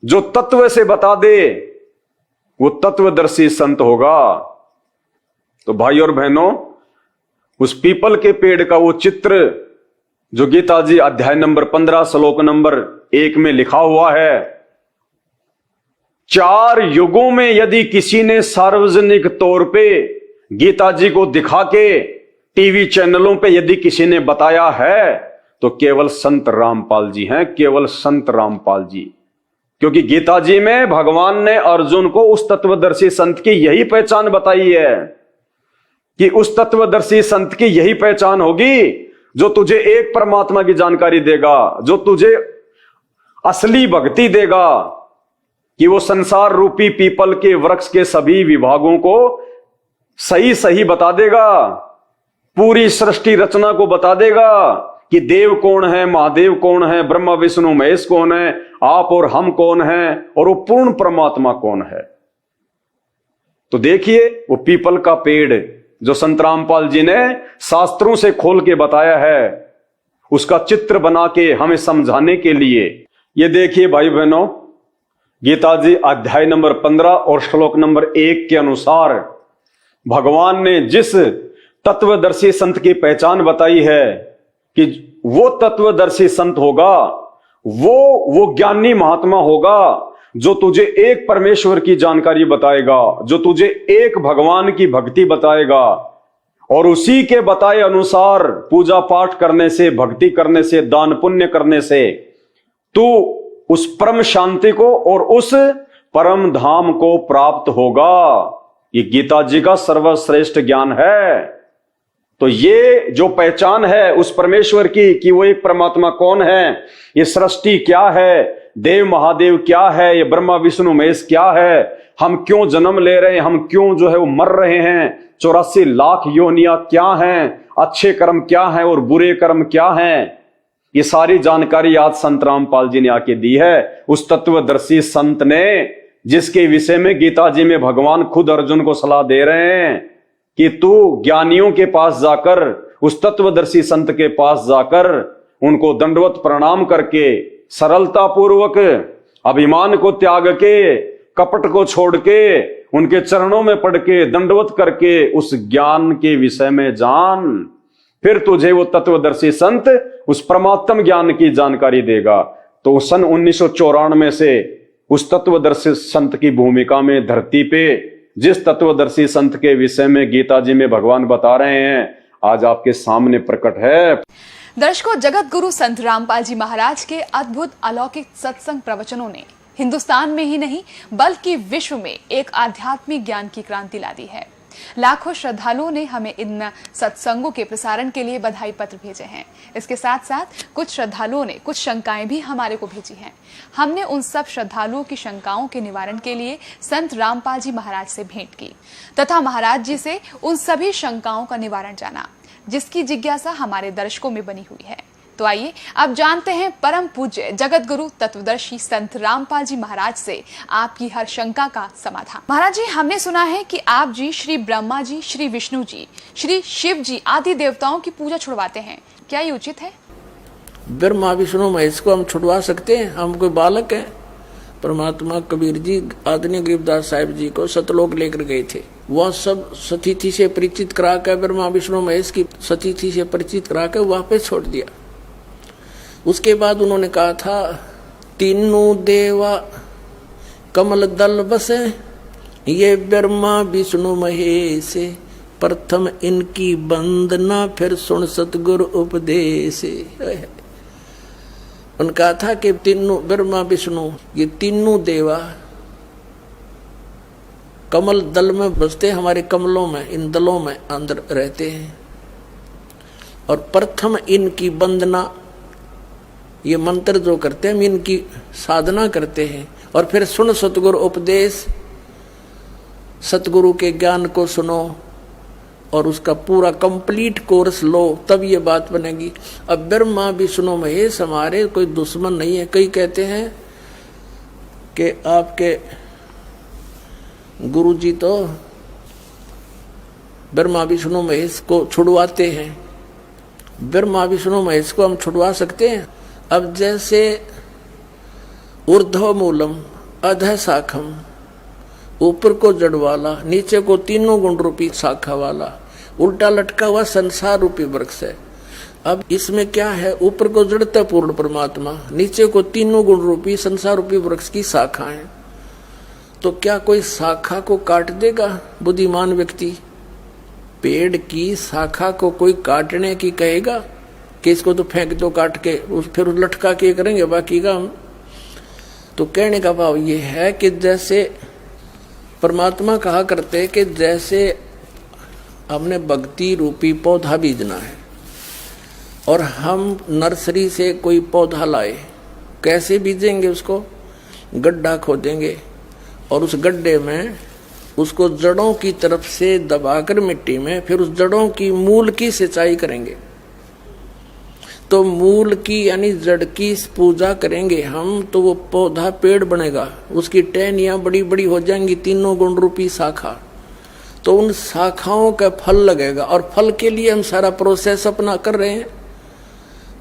जो तत्व से बता दे, वो तत्वदर्शी संत होगा। तो भाई और बहनों, उस पीपल के पेड़ का वो चित्र जो गीता जी अध्याय नंबर 15 श्लोक नंबर 1 में लिखा हुआ है, 4 युगों में यदि किसी ने सार्वजनिक तौर पे गीता जी को दिखा के टीवी चैनलों पे यदि किसी ने बताया है, तो केवल संत रामपाल जी हैं, केवल संत रामपाल जी। क्योंकि गीता जी में भगवान ने अर्जुन को उस तत्वदर्शी संत की यही पहचान बताई है, कि उस तत्वदर्शी संत की यही पहचान होगी जो तुझे एक परमात्मा की जानकारी देगा, जो तुझे असली भक्ति देगा, कि वो संसार रूपी पीपल के वृक्ष के सभी विभागों को सही सही बता देगा, पूरी सृष्टि रचना को बता देगा कि देव कौन है, महादेव कौन है, ब्रह्मा विष्णु महेश कौन है, आप और हम कौन हैं, और वो पूर्ण परमात्मा कौन है। तो देखिए, वो पीपल का पेड़ जो संत रामपाल जी ने शास्त्रों से खोल के बताया है, उसका चित्र बना के हमें समझाने के लिए, ये देखिए भाई बहनों, गीता जी अध्याय नंबर 15 और श्लोक नंबर 1 के अनुसार भगवान ने जिस तत्वदर्शी संत की पहचान बताई है कि वो तत्वदर्शी संत होगा, वो ज्ञानी महात्मा होगा जो तुझे एक परमेश्वर की जानकारी बताएगा, जो तुझे एक भगवान की भक्ति बताएगा, और उसी के बताए अनुसार पूजा पाठ करने से, भक्ति करने से, दान पुण्य करने से तू उस परम शांति को और उस परम धाम को प्राप्त होगा। ये गीता जी का सर्वश्रेष्ठ ज्ञान है। तो ये जो पहचान है उस परमेश्वर की, कि वो एक परमात्मा कौन है, ये सृष्टि क्या है, देव महादेव क्या है, ये ब्रह्मा विष्णु महेश क्या है, हम क्यों जन्म ले रहे हैं, हम क्यों जो है वो मर रहे हैं, 84 लाख योनियां क्या हैं, अच्छे कर्म क्या हैं और बुरे कर्म क्या हैं, ये सारी जानकारी आज संत रामपाल जी ने आके दी है। उस तत्वदर्शी संत ने, जिसके विषय में गीता जी में भगवान खुद अर्जुन को सलाह दे रहे हैं कि तू ज्ञानियों के पास जाकर, उस तत्वदर्शी संत के पास जाकर उनको दंडवत प्रणाम करके, सरलता पूर्वक, अभिमान को त्याग के, कपट को छोड़ के, उनके चरणों में पड़ के, दंडवत करके उस ज्ञान के विषय में जान, फिर तुझे वो तत्वदर्शी संत उस परमात्म ज्ञान की जानकारी देगा। तो सन 1994 से उस तत्वदर्शी संत की भूमिका में धरती पे जिस तत्वदर्शी संत के विषय में गीता जी में भगवान बता रहे हैं, आज आपके सामने प्रकट है। दर्शकों, जगत गुरु संत रामपाल जी महाराज के अद्भुत अलौकिक सत्संग प्रवचनों ने हिंदुस्तान में ही नहीं बल्कि विश्व में एक आध्यात्मिक ज्ञान की क्रांति ला दी है। लाखों श्रद्धालुओं ने हमें इन सत्संगों के प्रसारण के लिए बधाई पत्र भेजे हैं। इसके साथ साथ कुछ श्रद्धालुओं ने कुछ शंकाएं भी हमारे को भेजी हैं। हमने उन सब श्रद्धालुओं की शंकाओं के निवारण के लिए संत रामपाल जी महाराज से भेंट की तथा महाराज जी से उन सभी शंकाओं का निवारण जाना, जिसकी जिज्ञासा हमारे दर्शकों में बनी हुई है। तो आइए अब जानते हैं परम पूज्य जगत गुरु तत्वदर्शी संत रामपाल जी महाराज से आपकी हर शंका का समाधान। महाराज जी, हमने सुना है कि आप जी श्री ब्रह्मा जी, श्री विष्णु जी, श्री शिव जी आदि देवताओं की पूजा छुड़वाते हैं, क्या ये उचित है? ब्रह्मा विष्णु महेश को हम छुड़वा सकते हैं? हम कोई बालक हैं? परमात्मा कबीर जी आदरणीय गरीबदास साहिब जी को सतलोक लेकर गए थे। वह सब सतीथि से परिचित करा कर, ब्रह्मा विष्णु महेश की सतीथि से परिचित करा कर वापस छोड़ दिया। उसके बाद उन्होंने कहा था, तीनों देवा कमल दल बसे, ये ब्रह्मा विष्णु महेश प्रथम इनकी वंदना फिर सुन सतगुरु उपदेश। उनका था कि तीनों ब्रह्मा विष्णु ये तीनों देवा कमल दल में बसते, हमारे कमलों में, इन दलों में अंदर रहते हैं। और प्रथम इनकी वंदना, ये मंत्र जो करते हैं हम इनकी साधना करते हैं। और फिर सुन सतगुरु उपदेश, सतगुरु के ज्ञान को सुनो और उसका पूरा कंप्लीट कोर्स लो, तब ये बात बनेगी। अब ब्रह्मा विष्णु महेश हमारे कोई दुश्मन नहीं है। कई कहते हैं कि आपके गुरु जी तो ब्रह्मा विष्णु महेश को छुड़वाते हैं। ब्रह्मा विष्णु महेश को हम छुड़वा सकते हैं? अब जैसे ऊर्ध्व मूलम अधः शाखम, ऊपर को जड़ वाला, नीचे को तीनों गुण रूपी शाखा वाला, उल्टा लटका हुआ संसार रूपी वृक्ष है। अब इसमें क्या है? ऊपर को जड़ता पूर्ण परमात्मा, नीचे को तीनों गुण रूपी संसार रूपी वृक्ष की शाखा है। तो क्या कोई शाखा को काट देगा बुद्धिमान व्यक्ति? पेड़ की शाखा को कोई काटने की कहेगा कि इसको तो फेंक दो काट के, फिर लटका के करेंगे बाकी का हम? तो कहने का भाव ये है कि जैसे परमात्मा कहा करते कि जैसे हमने भक्ति रूपी पौधा बीजना है और हम नर्सरी से कोई पौधा लाए, कैसे बीजेंगे? उसको गड्ढा खोदेंगे और उस गड्ढे में उसको जड़ों की तरफ से दबाकर मिट्टी में, फिर उस जड़ों की मूल की सिंचाई करेंगे। तो मूल की यानी जड़ की पूजा करेंगे हम, तो वो पौधा पेड़ बनेगा, उसकी टहनियां बड़ी बड़ी हो जाएंगी, तीनों गुण रूपी शाखा। तो उन शाखाओं का फल लगेगा और फल के लिए हम सारा प्रोसेस अपना कर रहे हैं,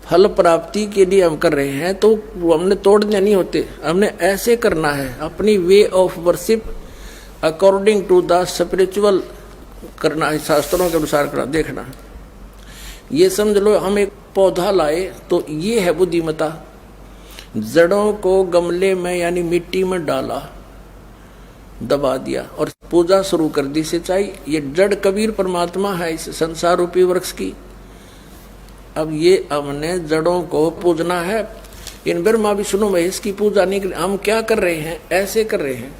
फल प्राप्ति के लिए हम कर रहे हैं। तो वो हमने तोड़ने नहीं होते, हमने ऐसे करना है, अपनी way of worship according to the spiritual करना है, शास्त्रों के अनुसार करना। देखना ये समझ लो, हम एक पौधा लाए तो ये है बुद्धिमता। जड़ों को गमले में यानी मिट्टी में डाला, दबा दिया और पूजा शुरू कर दी, सिंचाई। ये जड़ कबीर परमात्मा है इस संसार रूपी वृक्ष की। अब ये हमने जड़ों को पूजना है। इन ब्रह्मा विष्णु महेश की पूजा नहीं, हम क्या कर रहे हैं? ऐसे कर रहे हैं।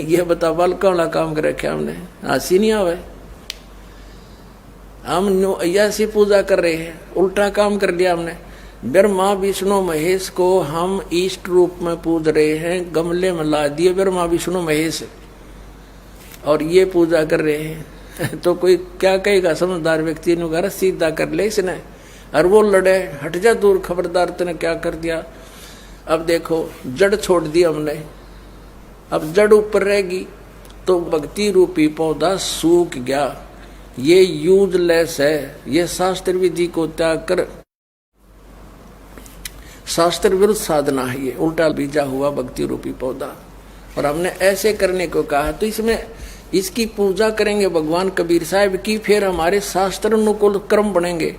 ये बता बाल कौड़ा काम कर रखे हमने, हंसी नहीं आवे। हम ऐसी पूजा कर रहे हैं, उल्टा काम कर लिया हमने। ब्रह्मा विष्णु महेश को हम इष्ट रूप में पूज रहे हैं, गमले में ला दिए ब्रह्मा विष्णु महेश और ये पूजा कर रहे हैं। तो कोई क्या कहेगा? समझदार व्यक्ति ने कहा सीधा कर ले इसने, और वो लड़े, हट जा दूर, खबरदार तूने क्या कर दिया। अब देखो जड़ छोड़ दी हमने, अब जड़ ऊपर रहेगी तो भक्ति रूपी पौधा सूख गया, ये यूजलेस है। ये शास्त्र विधि को त्याग कर शास्त्र विरुद्ध साधना है, ये उल्टा बीजा हुआ भक्ति रूपी पौधा। और हमने ऐसे करने को कहा, तो इसमें इसकी पूजा करेंगे भगवान कबीर साहब की, फिर हमारे शास्त्र अनुकूल कर्म बनेंगे।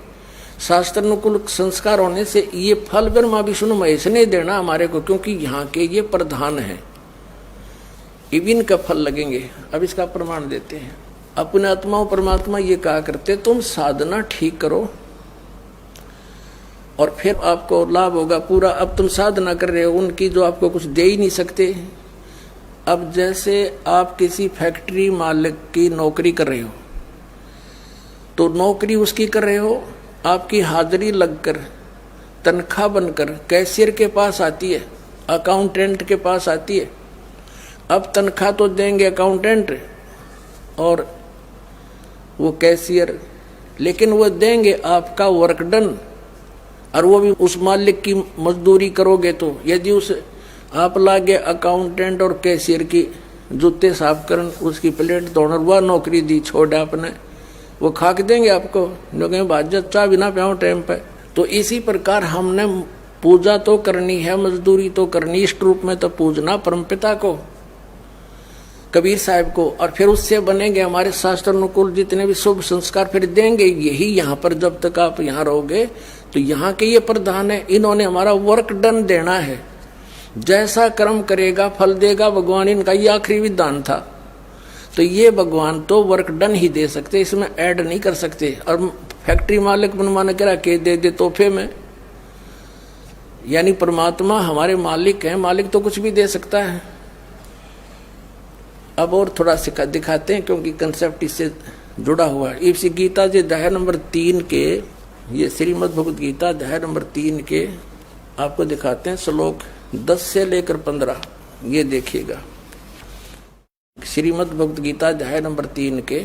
शास्त्र अनुकूल संस्कार होने से ये फल ब्रह्मा विष्णु महेश ने देना हमारे को, क्योंकि यहाँ के ये प्रधान है, इविन का फल लगेंगे। अब इसका प्रमाण देते हैं। अपने आत्मा परमात्मा ये कहा करते, तुम साधना ठीक करो और फिर आपको लाभ होगा पूरा। अब तुम साधना कर रहे हो उनकी जो आपको कुछ दे ही नहीं सकते। अब जैसे आप किसी फैक्ट्री मालिक की नौकरी कर रहे हो, तो नौकरी उसकी कर रहे हो, आपकी हाजिरी लगकर तनख्वाह बनकर कैशियर के पास आती है, अकाउंटेंट के पास आती है। अब तनख्वाह तो देंगे अकाउंटेंट और वो कैशियर, लेकिन वो देंगे आपका वर्क डन, और वो भी उस मालिक की मजदूरी करोगे। तो यदि उस आप लागे अकाउंटेंट और कैशियर की जूते साफ करन, उसकी प्लेट धोना, वह नौकरी दी छोड़ आपने, वो खा के देंगे आपको, लोग भाज्य चाह बिना प्याओ टाइम पे। तो इसी प्रकार हमने पूजा तो करनी है, मजदूरी तो करनी, इष्ट रूप में तो पूजना परमपिता को, कबीर साहब को, और फिर उससे बनेंगे हमारे शास्त्र अनुकूल जितने भी शुभ संस्कार फिर देंगे। यही यहाँ पर जब तक आप यहाँ रहोगे तो यहाँ के ये प्रधान है, इन्होंने हमारा वर्क डन देना है। जैसा कर्म करेगा फल देगा भगवान, इनका ये आखिरी विधान था। तो ये भगवान तो वर्क डन ही दे सकते, इसमें ऐड नहीं कर सकते। और फैक्ट्री मालिक मनमाना करा के दे तोहफे में, यानी परमात्मा हमारे मालिक हैं, मालिक तो कुछ भी दे सकता है। अब और थोड़ा सा दिखाते हैं क्योंकि कंसेप्ट इससे जुड़ा हुआ है। इसी गीता जी अध्याय नंबर 3 के, ये श्रीमद् भगवद गीता अध्याय नंबर 3 के आपको दिखाते हैं श्लोक 10 से लेकर 15। ये देखिएगा, श्रीमद् भगवद गीता अध्याय नंबर 3 के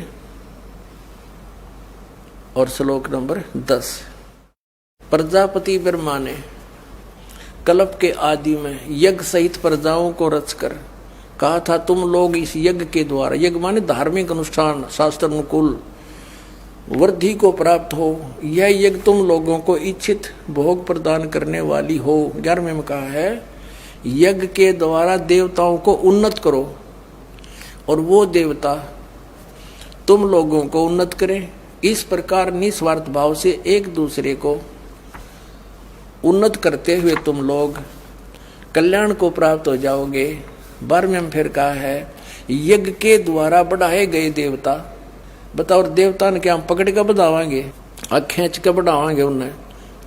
और श्लोक नंबर 10। प्रजापति ब्रह्मा ने कल्प के आदि में यज्ञ सहित प्रजाओं को रचकर कहा था, तुम लोग इस यज्ञ के द्वारा, यज्ञ माने धार्मिक अनुष्ठान, शास्त्र अनुकूल वृद्धि को प्राप्त हो। यह यज्ञ तुम लोगों को इच्छित भोग प्रदान करने वाली हो। 11वें में कहा है, यज्ञ के द्वारा देवताओं को उन्नत करो और वो देवता तुम लोगों को उन्नत करें। इस प्रकार निस्वार्थ भाव से एक दूसरे को उन्नत करते हुए तुम लोग कल्याण को प्राप्त हो जाओगे। 12वें में फिर कहा है, यज्ञ के द्वारा बढ़ाए गए देवता, बताओ देवता ने क्या हम पकड़ कर बढ़ावांगे, खींच कर बढ़ावांगे उन्हें।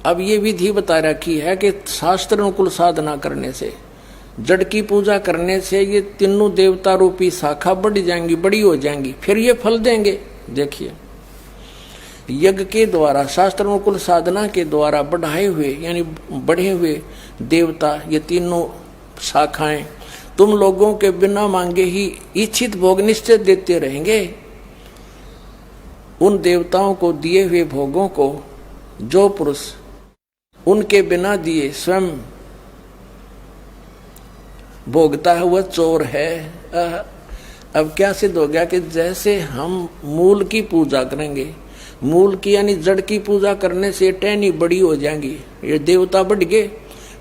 अब ये विधि बता रखी है कि शास्त्र अनुकूल साधना करने से, जड़ की पूजा करने से ये तीनों देवता रूपी शाखा बढ़ जाएंगी, बड़ी हो जाएंगी, फिर ये फल देंगे। देखिए, यज्ञ के द्वारा, शास्त्र अनुकूल साधना के द्वारा बढ़ाए हुए यानी बढ़े हुए देवता, ये तीनों शाखाएं तुम लोगों के बिना मांगे ही इच्छित भोग निश्चित देते रहेंगे। उन देवताओं को दिए हुए भोगों को जो पुरुष उनके बिना दिए स्वयं भोगता है वह चोर है। अब क्या सिद्ध हो गया कि जैसे हम मूल की पूजा करेंगे, मूल की यानी जड़ की पूजा करने से टहनी बड़ी हो जाएंगी, ये देवता बढ़ गए,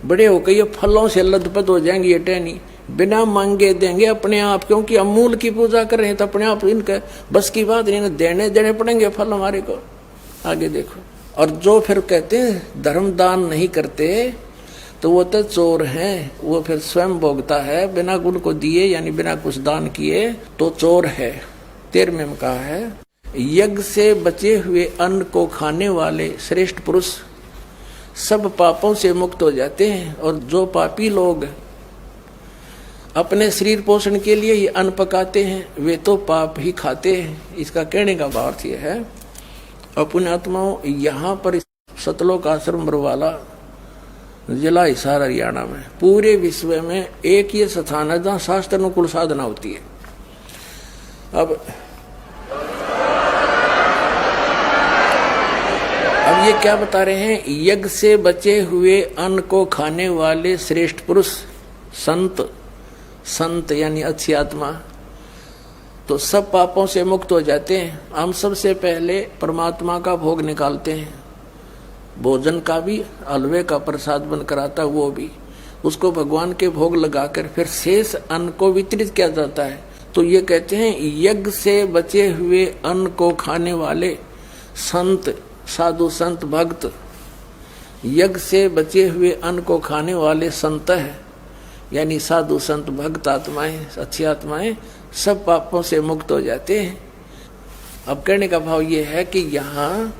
बड़े होकर ये फलों से लथपथ हो जाएंगी, ये टहनी बिना मांगे देंगे अपने आप, क्योंकि हम मूल की पूजा कर रहे हैं तो अपने आप इनका बस की बात नहीं, देने पड़ेंगे फल हमारे को। आगे देखो, और जो फिर कहते हैं धर्म दान नहीं करते तो वो तो चोर हैं, वो फिर स्वयं भोगता है बिना गुण को दिए यानी बिना कुछ दान किए तो चोर है। 13वें में कहा है, यज्ञ से बचे हुए अन्न को खाने वाले श्रेष्ठ पुरुष सब पापों से मुक्त हो जाते हैं। और जो पापी लोग अपने शरीर पोषण के लिए ही अन्न पकाते हैं वे तो पाप ही खाते हैं। इसका कहने का भाव यह है, अपने आत्माओं, यहाँ पर सतलोक आश्रम बरवाला जिला हिसार हरियाणा में पूरे विश्व में एक ये स्थान है जहाँ शास्त्र अनुकूल साधना होती है। अब ये क्या बता रहे हैं, यज्ञ से बचे हुए अन्न को खाने वाले श्रेष्ठ पुरुष संत यानी अच्छी आत्मा तो सब पापों से मुक्त हो जाते हैं। हम सबसे पहले परमात्मा का भोग निकालते हैं, भोजन का भी, हलवे का प्रसाद बनकर आता वो भी, उसको भगवान के भोग लगाकर फिर शेष अन्न को वितरित किया जाता है। तो ये कहते हैं यज्ञ से बचे हुए अन्न को खाने वाले संत, साधु संत भक्त, यज्ञ से बचे हुए अन्न को खाने वाले संत है यानी साधु संत भक्त आत्माएं, अच्छी आत्माएं सब पापों से मुक्त हो जाते हैं। अब कहने का भाव ये है कि यहाँ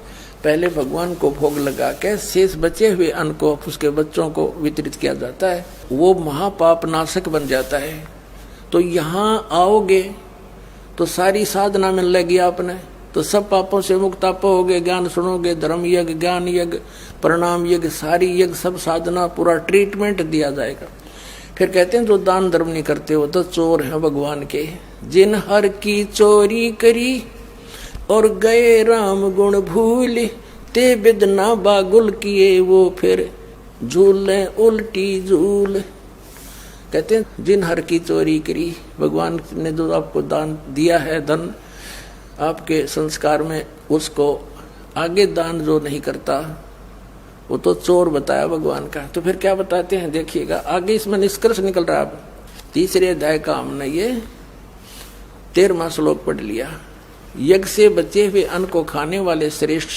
पहले भगवान को भोग लगा के शेष बचे हुए अन्न को उसके बच्चों को वितरित किया जाता है, वो महापाप नाशक बन जाता है। तो यहाँ आओगे तो सारी साधना मिल लगेगी आपने, तो सब पापों से मुक्त आप होगे। ज्ञान सुनोगे, धर्म यज्ञ, ज्ञान यज्ञ, प्रणाम यज्ञ, सारी यज्ञ, सब साधना, पूरा ट्रीटमेंट दिया जाएगा। फिर कहते हैं जो दान धर्म नहीं करते हो तो चोर हैं भगवान के। जिन हर की चोरी करी और गए राम गुण भूल, ते बिदना बागुल किए वो फिर झूले उल्टी झूल। कहते हैं जिन हर की चोरी करी, भगवान ने जो आपको दान दिया है, धन आपके संस्कार में, उसको आगे दान जो नहीं करता वो तो चोर बताया भगवान का। तो फिर क्या बताते हैं देखिएगा, आगे इसमें निष्कर्ष निकल रहा है। 3रे अध्याय का हमने ये 13वां श्लोक पढ़ लिया। यज्ञ से बचे हुए अन्न को खाने वाले श्रेष्ठ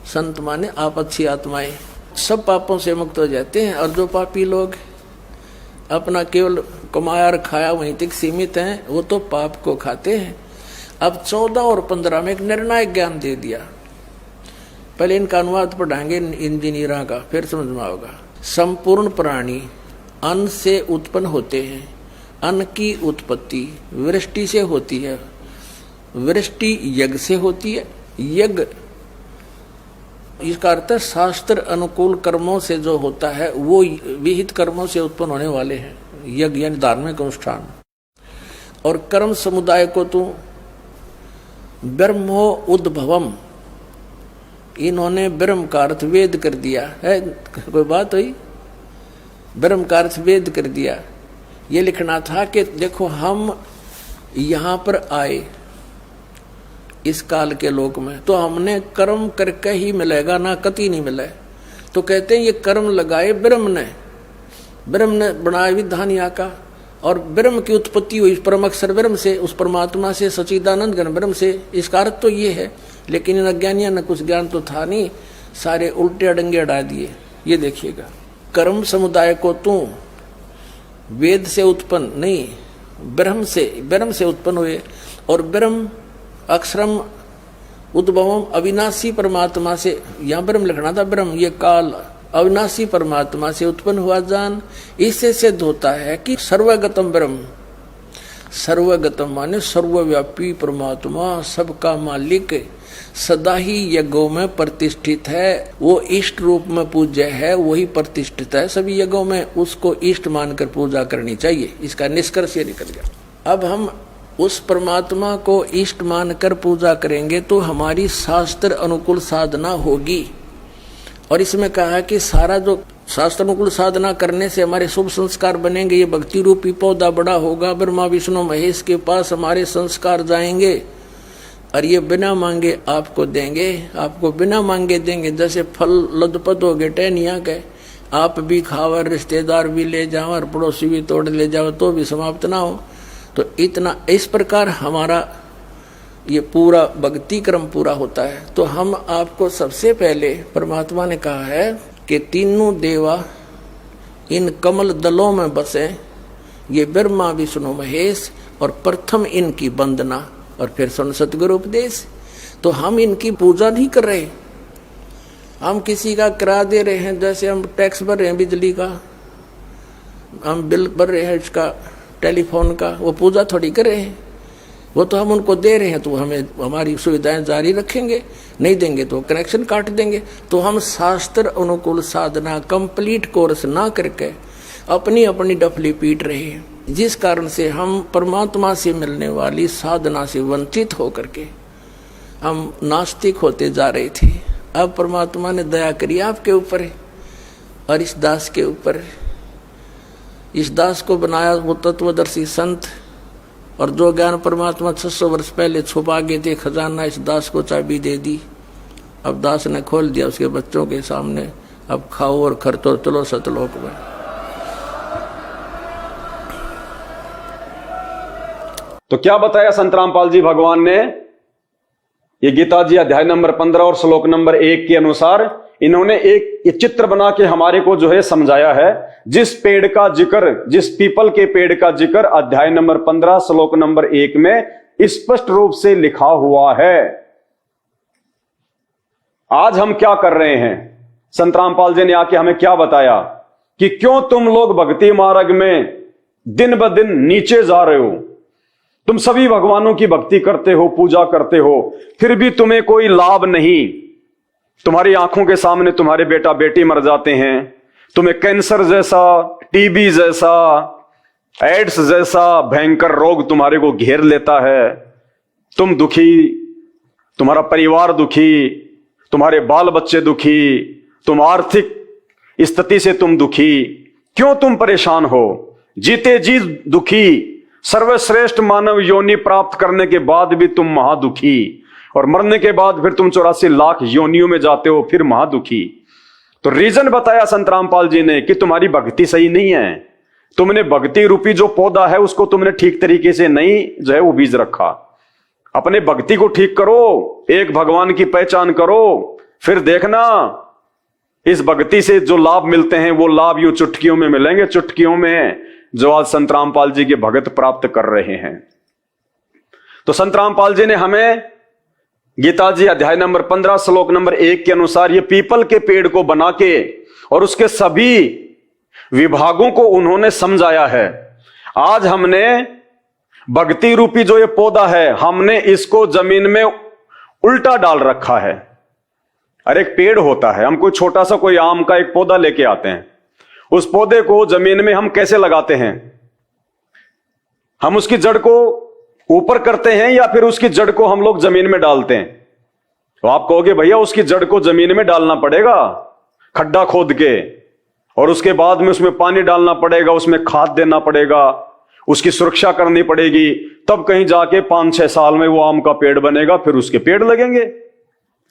संत माने आप अच्छी आत्माएं सब पापों से मुक्त हो जाते हैं। और जो पापी लोग अपना केवल कमाया और खाया वहीं तक सीमित हैं, वो तो पाप को खाते हैं। अब 14 और 15 में एक निर्णायक ज्ञान दे दिया। पहले इनका अनुवाद पढ़ाएंगे इंजीनियरों का, फिर समझ में आएगा। संपूर्ण प्राणी अन्न से उत्पन्न होते हैं। अन्न की उत्पत्ति वृष्टि से होती है, वृष्टि यज्ञ से होती है। यज्ञ इसका अर्थ है शास्त्र अनुकूल कर्मों से जो होता है वो विहित कर्मों से उत्पन्न होने वाले हैं, यज्ञ यानी धार्मिक अनुष्ठान। और कर्म समुदाय को तो ब्रह्मो उद्भवम, इन्होंने ब्रह्म का अर्थ वेद कर दिया है। कोई बात हुई? ब्रह्म का अर्थ वेद कर दिया। ये लिखना था कि देखो हम यहाँ पर आए इस काल के लोक में, तो हमने कर्म करके ही मिलेगा, ना कति नहीं मिले। तो कहते हैं ये कर्म लगाए ब्रह्म ने बनाया विधान यहाँ का, और ब्रह्म की उत्पत्ति हुई परम अक्षर ब्रह्म से, उस परमात्मा से, सच्चिदानंद घन ब्रह्म से। इसका अर्थ तो ये है, लेकिन इन अज्ञानियों ने कुछ ज्ञान तो था नहीं, सारे उल्टे अडंगे अड़ा दिए। ये देखिएगा, कर्म समुदाय को तू वेद से उत्पन्न नहीं, ब्रह्म से उत्पन्न हुए। और ब्रह्म अक्षरम उद्भवम अविनाशी परमात्मा से, यहाँ ब्रह्म लिखना था, ब्रह्म ये काल अविनाशी परमात्मा से उत्पन्न हुआ जान। इससे सिद्ध होता है कि सर्वगतम ब्रह्म, सर्वगतम माने सर्वव्यापी परमात्मा, सबका मालिक, सदा ही यज्ञों में प्रतिष्ठित है। वो इष्ट रूप में पूज्य है, वही प्रतिष्ठित है सभी यज्ञों में, उसको इष्ट मानकर पूजा करनी चाहिए। इसका निष्कर्ष ये निकल गया। अब हम उस परमात्मा को इष्ट मानकर पूजा करेंगे तो हमारी शास्त्र अनुकूल साधना होगी। और इसमें कहा है कि सारा जो शास्त्र अनुकूल साधना करने से हमारे शुभ संस्कार बनेंगे। ये भक्ति रूपी पौधा बड़ा होगा, ब्रह्मा विष्णु महेश के पास हमारे संस्कार जाएंगे, और ये बिना मांगे आपको देंगे, आपको बिना मांगे देंगे। जैसे फल लदपत हो गए टहनिया के, आप भी खाओ, रिश्तेदार भी ले जाओ, और पड़ोसी भी तोड़ ले जाओ तो भी समाप्त ना हो। तो इतना इस प्रकार हमारा ये पूरा भक्ति क्रम पूरा होता है। तो हम आपको सबसे पहले परमात्मा ने कहा है कि तीनों देवा इन कमल दलों में बसे, ये ब्रह्मा विष्णु महेश, और प्रथम इनकी वंदना, और फिर सुन सतगुरु उपदेश। तो हम इनकी पूजा नहीं कर रहे, हम किसी का किराया दे रहे हैं। जैसे हम टैक्स भर रहे हैं बिजली का, हम बिल भर रहे हैं इसका टेलीफोन का, वो पूजा थोड़ी कर रहे हैं, वो तो हम उनको दे रहे हैं। तो हमें हमारी सुविधाएं जारी रखेंगे, नहीं देंगे तो कनेक्शन काट देंगे। तो हम शास्त्र अनुकूल साधना कंप्लीट कोर्स ना करके अपनी अपनी डफली पीट रहे हैं, जिस कारण से हम परमात्मा से मिलने वाली साधना से वंचित होकर के हम नास्तिक होते जा रहे थे। अब परमात्मा ने दया करी आपके ऊपर और इस दास के ऊपर। इस दास को बनाया वो तत्वदर्शी संत, और जो ज्ञान परमात्मा 600 वर्ष पहले छुपा गए थे खजाना, इस दास को चाबी दे दी। अब दास ने खोल दिया उसके बच्चों के सामने, अब खाओ और खर्चो, चलो सतलोक में। तो क्या बताया संत रामपाल जी भगवान ने? ये गीता जी अध्याय नंबर 15 और श्लोक नंबर 1 के अनुसार इन्होंने एक ये चित्र बना के हमारे को जो है समझाया है। जिस पेड़ का जिक्र, जिस पीपल के पेड़ का जिक्र अध्याय नंबर 15 श्लोक नंबर 1 में स्पष्ट रूप से लिखा हुआ है। आज हम क्या कर रहे हैं? संत रामपाल जी ने आके हमें क्या बताया कि क्यों तुम लोग भक्ति मार्ग में दिन ब दिन नीचे जा रहे हो। तुम सभी भगवानों की भक्ति करते हो, पूजा करते हो, फिर भी तुम्हें कोई लाभ नहीं। तुम्हारी आंखों के सामने तुम्हारे बेटा बेटी मर जाते हैं, तुम्हें कैंसर जैसा, टीबी जैसा, एड्स जैसा भयंकर रोग तुम्हारे को घेर लेता है। तुम दुखी, तुम्हारा परिवार दुखी, तुम्हारे बाल बच्चे दुखी, तुम आर्थिक स्थिति से तुम दुखी। क्यों तुम परेशान हो? जीते जी दुखी, सर्वश्रेष्ठ मानव योनि प्राप्त करने के बाद भी तुम महादुखी, और मरने के बाद फिर तुम 84 लाख योनियों में जाते हो, फिर महादुखी। तो रीजन बताया संत रामपाल जी ने कि तुम्हारी भक्ति सही नहीं है। तुमने भक्ति रूपी जो पौधा है उसको तुमने ठीक तरीके से नहीं जो है वो बीज रखा। अपने भक्ति को ठीक करो, एक भगवान की पहचान करो, फिर देखना इस भक्ति से जो लाभ मिलते हैं वो लाभ यूं चुटकियों में मिलेंगे, चुटकियों में। जो आज संत रामपाल जी के भगत प्राप्त कर रहे हैं। तो संत रामपाल जी ने हमें गीता जी अध्याय नंबर 15 श्लोक नंबर 1 के अनुसार ये पीपल के पेड़ को बना के और उसके सभी विभागों को उन्होंने समझाया है। आज हमने भक्ति रूपी जो ये पौधा है, हमने इसको जमीन में उल्टा डाल रखा है। अरे एक पेड़ होता है, हम कोई छोटा सा कोई आम का एक पौधा लेके आते हैं, उस पौधे को जमीन में हम कैसे लगाते हैं? हम उसकी जड़ को ऊपर करते हैं या फिर उसकी जड़ को हम लोग जमीन में डालते हैं? तो आप कहोगे भैया उसकी जड़ को जमीन में डालना पड़ेगा, खड्डा खोद के, और उसके बाद में उसमें पानी डालना पड़ेगा, उसमें खाद देना पड़ेगा, उसकी सुरक्षा करनी पड़ेगी, तब कहीं जाके 5-6 साल में वो आम का पेड़ बनेगा, फिर उसके पेड़ लगेंगे।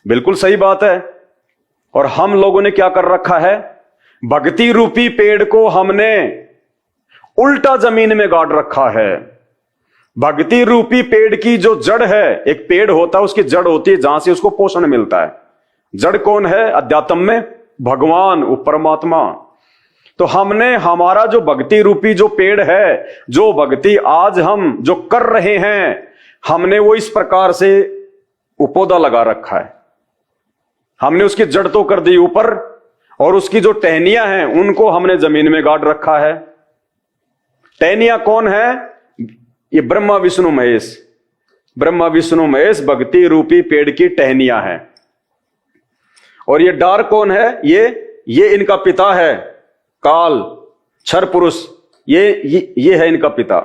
बिल्कुल सही बात है। और हम लोगों ने क्या कर रखा है? भक्ति रूपी पेड़ को हमने उल्टा जमीन में गाड़ रखा है। भक्ति रूपी पेड़ की जो जड़ है, एक पेड़ होता है उसकी जड़ होती है जहां से उसको पोषण मिलता है। जड़ कौन है अध्यात्म में? भगवान, वो परमात्मा। तो हमने हमारा जो भक्ति रूपी जो पेड़ है, जो भक्ति आज हम जो कर रहे हैं, हमने वो इस प्रकार से पौधा लगा रखा है। हमने उसकी जड़ तो कर दी ऊपर, और उसकी जो टहनियां हैं उनको हमने जमीन में गाड़ रखा है। टहनियां कौन है? ये ब्रह्मा विष्णु महेश, ब्रह्मा विष्णु महेश भक्ति रूपी पेड़ की टहनियां हैं। और ये डार कौन है? ये इनका पिता है, काल क्षर पुरुष, ये है इनका पिता।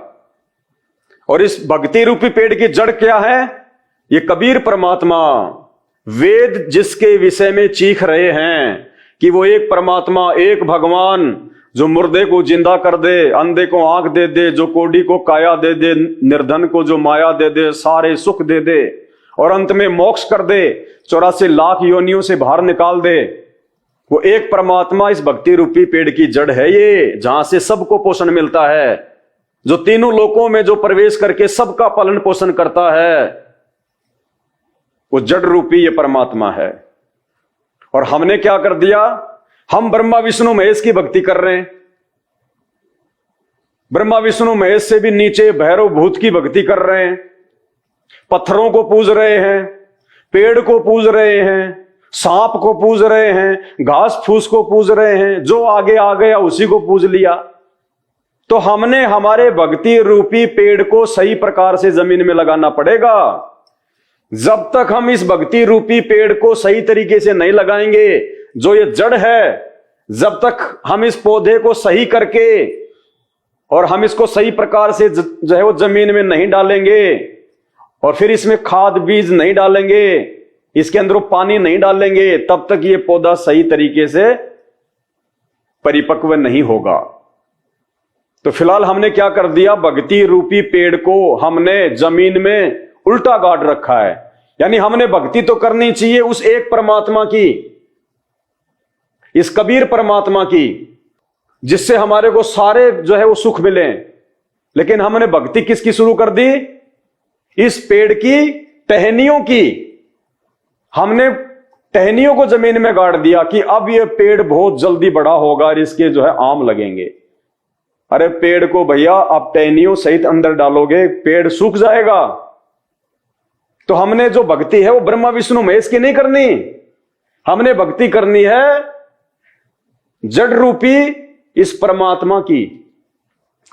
और इस भक्ति रूपी पेड़ की जड़ क्या है? ये कबीर परमात्मा, वेद जिसके विषय में चीख रहे हैं कि वो एक परमात्मा, एक भगवान, जो मुर्दे को जिंदा कर दे, अंधे को आंख दे दे, जो कोढ़ी को काया दे दे, निर्धन को जो माया दे दे, सारे सुख दे दे, और अंत में मोक्ष कर दे, 84 लाख योनियों से बाहर निकाल दे, वो एक परमात्मा इस भक्ति रूपी पेड़ की जड़ है। ये जहां से सबको पोषण मिलता है, जो तीनों लोकों में जो प्रवेश करके सबका पालन पोषण करता है, वो जड़ रूपी ये परमात्मा है। और हमने क्या कर दिया? हम ब्रह्मा विष्णु महेश की भक्ति कर रहे हैं। ब्रह्मा विष्णु महेश से भी नीचे भैरव भूत की भक्ति कर रहे हैं, पत्थरों को पूज रहे हैं, पेड़ को पूज रहे हैं, सांप को पूज रहे हैं, घास फूस को पूज रहे हैं, जो आगे आ गया उसी को पूज लिया। तो हमने हमारे भक्ति रूपी पेड़ को सही प्रकार से जमीन में लगाना पड़ेगा। जब तक हम इस भक्ति रूपी पेड़ को सही तरीके से नहीं लगाएंगे, जो ये जड़ है, जब तक हम इस पौधे को सही करके और हम इसको सही प्रकार से जो है वो जमीन में नहीं डालेंगे, और फिर इसमें खाद बीज नहीं डालेंगे, इसके अंदर पानी नहीं डालेंगे, तब तक ये पौधा सही तरीके से परिपक्व नहीं होगा। तो फिलहाल हमने क्या कर दिया? भक्ति रूपी पेड़ को हमने जमीन में उल्टा गाड़ रखा है। यानी हमने भक्ति तो करनी चाहिए उस एक परमात्मा की, इस कबीर परमात्मा की, जिससे हमारे को सारे जो है वो सुख मिले, लेकिन हमने भक्ति किसकी शुरू कर दी? इस पेड़ की टहनियों की। हमने टहनियों को जमीन में गाड़ दिया कि अब ये पेड़ बहुत जल्दी बड़ा होगा और इसके जो है आम लगेंगे। अरे पेड़ को भैया आप टहनियों सहित अंदर डालोगे, पेड़ सूख जाएगा। तो हमने जो भक्ति है वो ब्रह्मा विष्णु महेश की नहीं करनी, हमने भक्ति करनी है जड़ रूपी इस परमात्मा की।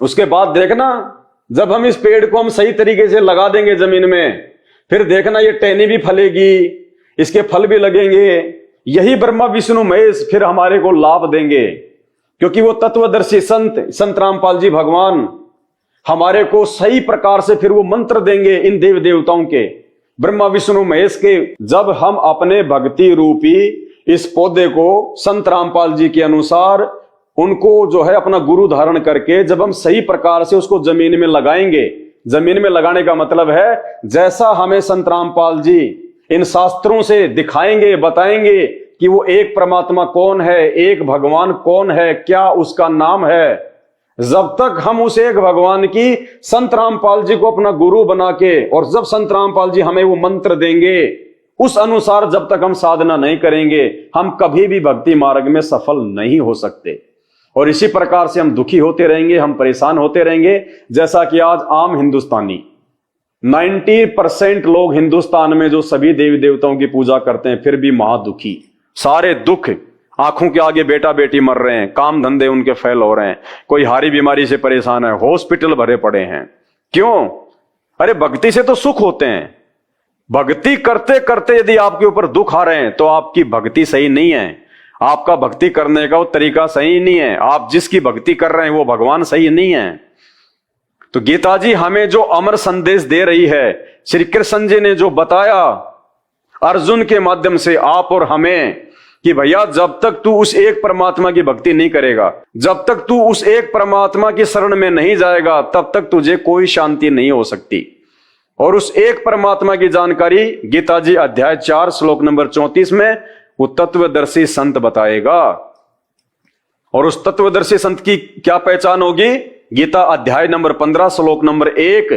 उसके बाद देखना, जब हम इस पेड़ को हम सही तरीके से लगा देंगे जमीन में, फिर देखना ये टहनी भी फलेगी, इसके फल भी लगेंगे। यही ब्रह्मा विष्णु महेश फिर हमारे को लाभ देंगे, क्योंकि वो तत्वदर्शी संत रामपाल जी भगवान हमारे को सही प्रकार से फिर वो मंत्र देंगे इन देव देवताओं के, ब्रह्मा विष्णु महेश के। जब हम अपने भक्ति रूपी इस पौधे को संत रामपाल जी के अनुसार उनको जो है अपना गुरु धारण करके जब हम सही प्रकार से उसको जमीन में लगाएंगे, जमीन में लगाने का मतलब है जैसा हमें संत रामपाल जी इन शास्त्रों से दिखाएंगे, बताएंगे कि वो एक परमात्मा कौन है, एक भगवान कौन है, क्या उसका नाम है। जब तक हम उस एक भगवान की संत रामपाल जी को अपना गुरु बना के, और जब संत रामपाल जी हमें वो मंत्र देंगे उस अनुसार जब तक हम साधना नहीं करेंगे, हम कभी भी भक्ति मार्ग में सफल नहीं हो सकते। और इसी प्रकार से हम दुखी होते रहेंगे, हम परेशान होते रहेंगे। जैसा कि आज आम हिंदुस्तानी 90% लोग हिंदुस्तान में जो सभी देवी देवताओं की पूजा करते हैं, फिर भी महादुखी, सारे दुख, आंखों के आगे बेटा बेटी मर रहे हैं, काम धंधे उनके फेल हो रहे हैं, कोई हारी बीमारी से परेशान है, हॉस्पिटल भरे पड़े हैं। क्यों? अरे भक्ति से तो सुख होते हैं। भक्ति करते करते यदि आपके ऊपर दुख आ रहे हैं तो आपकी भक्ति सही नहीं है, आपका भक्ति करने का वो तरीका सही नहीं है, आप जिसकी भक्ति कर रहे हैं वो भगवान सही नहीं है। तो गीता जी हमें जो अमर संदेश दे रही है, श्री कृष्ण जी ने जो बताया अर्जुन के माध्यम से आप और हमें, कि भैया जब तक तू उस एक परमात्मा की भक्ति नहीं करेगा, जब तक तू उस एक परमात्मा की शरण में नहीं जाएगा, तब तक तुझे कोई शांति नहीं हो सकती। और उस एक परमात्मा की जानकारी गीता जी अध्याय 4 श्लोक नंबर 34 में वो तत्वदर्शी संत बताएगा। और उस तत्वदर्शी संत की क्या पहचान होगी? गीता अध्याय नंबर 15 श्लोक नंबर 1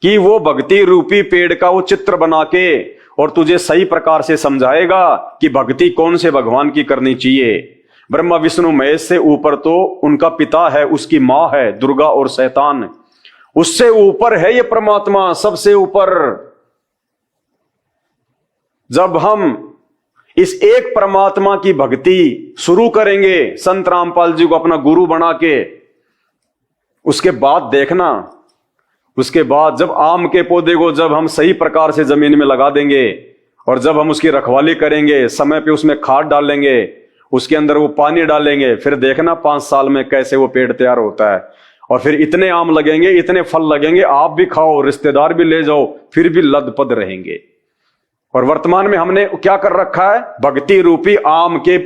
कि वो भक्ति रूपी पेड़ का वो चित्र बना के और तुझे सही प्रकार से समझाएगा कि भक्ति कौन से भगवान की करनी चाहिए। ब्रह्मा विष्णु महेश से ऊपर तो उनका पिता है, उसकी मां है दुर्गा और शैतान, उससे ऊपर है ये परमात्मा, सबसे ऊपर। जब हम इस एक परमात्मा की भक्ति शुरू करेंगे, संत रामपाल जी को अपना गुरु बना के, उसके बाद देखना, उसके बाद जब आम के पौधे को जब हम सही प्रकार से जमीन में लगा देंगे और जब हम उसकी रखवाली करेंगे, समय पे उसमें खाद डालेंगे, उसके अंदर वो पानी डालेंगे, फिर देखना 5 साल में कैसे वो पेड़ तैयार होता है। और फिर इतने आम लगेंगे, इतने फल लगेंगे, आप भी खाओ, रिश्तेदार भी ले जाओ, फिर भी लदपद रहेंगे। और वर्तमान में हमने क्या कर रखा है? भक्ति रूपी आम के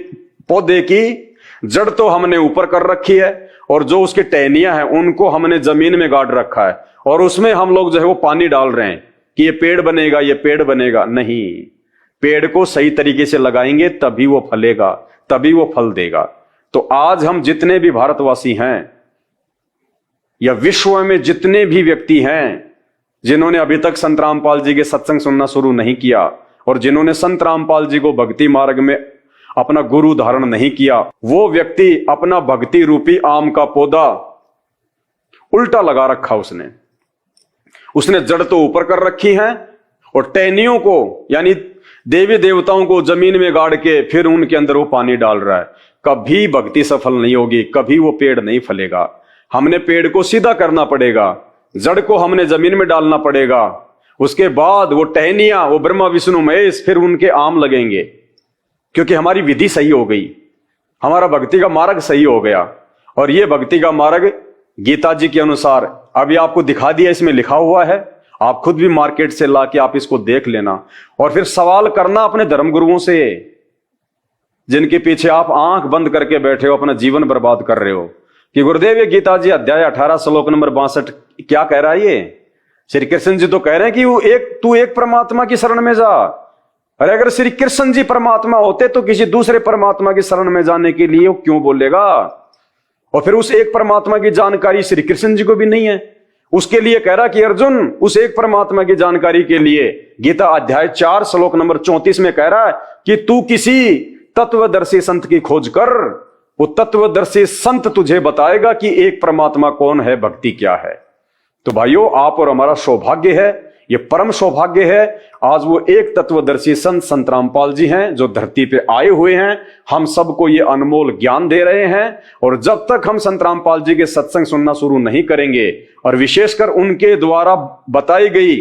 पौधे की जड़ तो हमने ऊपर कर रखी है और जो उसकी टहनियां हैं उनको हमने जमीन में गाड़ रखा है, और उसमें हम लोग जो है वो पानी डाल रहे हैं कि ये पेड़ बनेगा, ये पेड़ बनेगा। नहीं, पेड़ को सही तरीके से लगाएंगे तभी वो फलेगा, तभी वो फल देगा। तो आज हम जितने भी भारतवासी हैं या विश्व में जितने भी व्यक्ति हैं जिन्होंने अभी तक संत रामपाल जी के सत्संग सुनना शुरू नहीं किया और जिन्होंने संत रामपाल जी को भक्ति मार्ग में अपना गुरु धारण नहीं किया, वो व्यक्ति अपना भक्ति रूपी आम का पौधा उल्टा लगा रखा उसने जड़ तो ऊपर कर रखी है और टहनियों को यानी देवी देवताओं को जमीन में गाड़ के फिर उनके अंदर वो पानी डाल रहा है। कभी भक्ति सफल नहीं होगी, कभी वो पेड़ नहीं फलेगा। हमने पेड़ को सीधा करना पड़ेगा, जड़ को हमने जमीन में डालना पड़ेगा, उसके बाद वो टहनियां, वो ब्रह्मा विष्णु महेश, फिर उनके आम लगेंगे, क्योंकि हमारी विधि सही हो गई, हमारा भक्ति का मार्ग सही हो गया। और ये भक्ति का मार्ग गीता जी के अनुसार अभी आपको दिखा दिया, इसमें लिखा हुआ है, आप खुद भी मार्केट से लाके आप इसको देख लेना और फिर सवाल करना अपने धर्मगुरुओं से, जिनके पीछे आप आंख बंद करके बैठे हो, अपना जीवन बर्बाद कर रहे हो, कि गुरुदेव ये गीता जी अध्याय 18 श्लोक नंबर 62 क्या कह रहा है? ये श्री कृष्ण जी तो कह रहे हैं कि तू एक परमात्मा की शरण में जा। अरे अगर श्री कृष्ण जी परमात्मा होते तो किसी दूसरे परमात्मा की शरण में जाने के लिए क्यों बोलेगा? और फिर उस एक परमात्मा की जानकारी श्री कृष्ण जी को भी नहीं है, उसके लिए कह रहा कि अर्जुन उस एक परमात्मा की जानकारी के लिए गीता अध्याय 4 श्लोक नंबर 34 में कह रहा है कि तू किसी तत्वदर्शी संत की खोज कर, वो तत्वदर्शी संत तुझे बताएगा कि एक परमात्मा कौन है, भक्ति क्या है। तो भाइयों, आप और हमारा सौभाग्य है, ये परम सौभाग्य है, आज वो एक तत्वदर्शी संत रामपाल जी हैं जो धरती पे आए हुए हैं, हम सबको ये अनमोल ज्ञान दे रहे हैं। और जब तक हम संत रामपाल जी के सत्संग सुनना शुरू नहीं करेंगे और विशेषकर उनके द्वारा बताई गई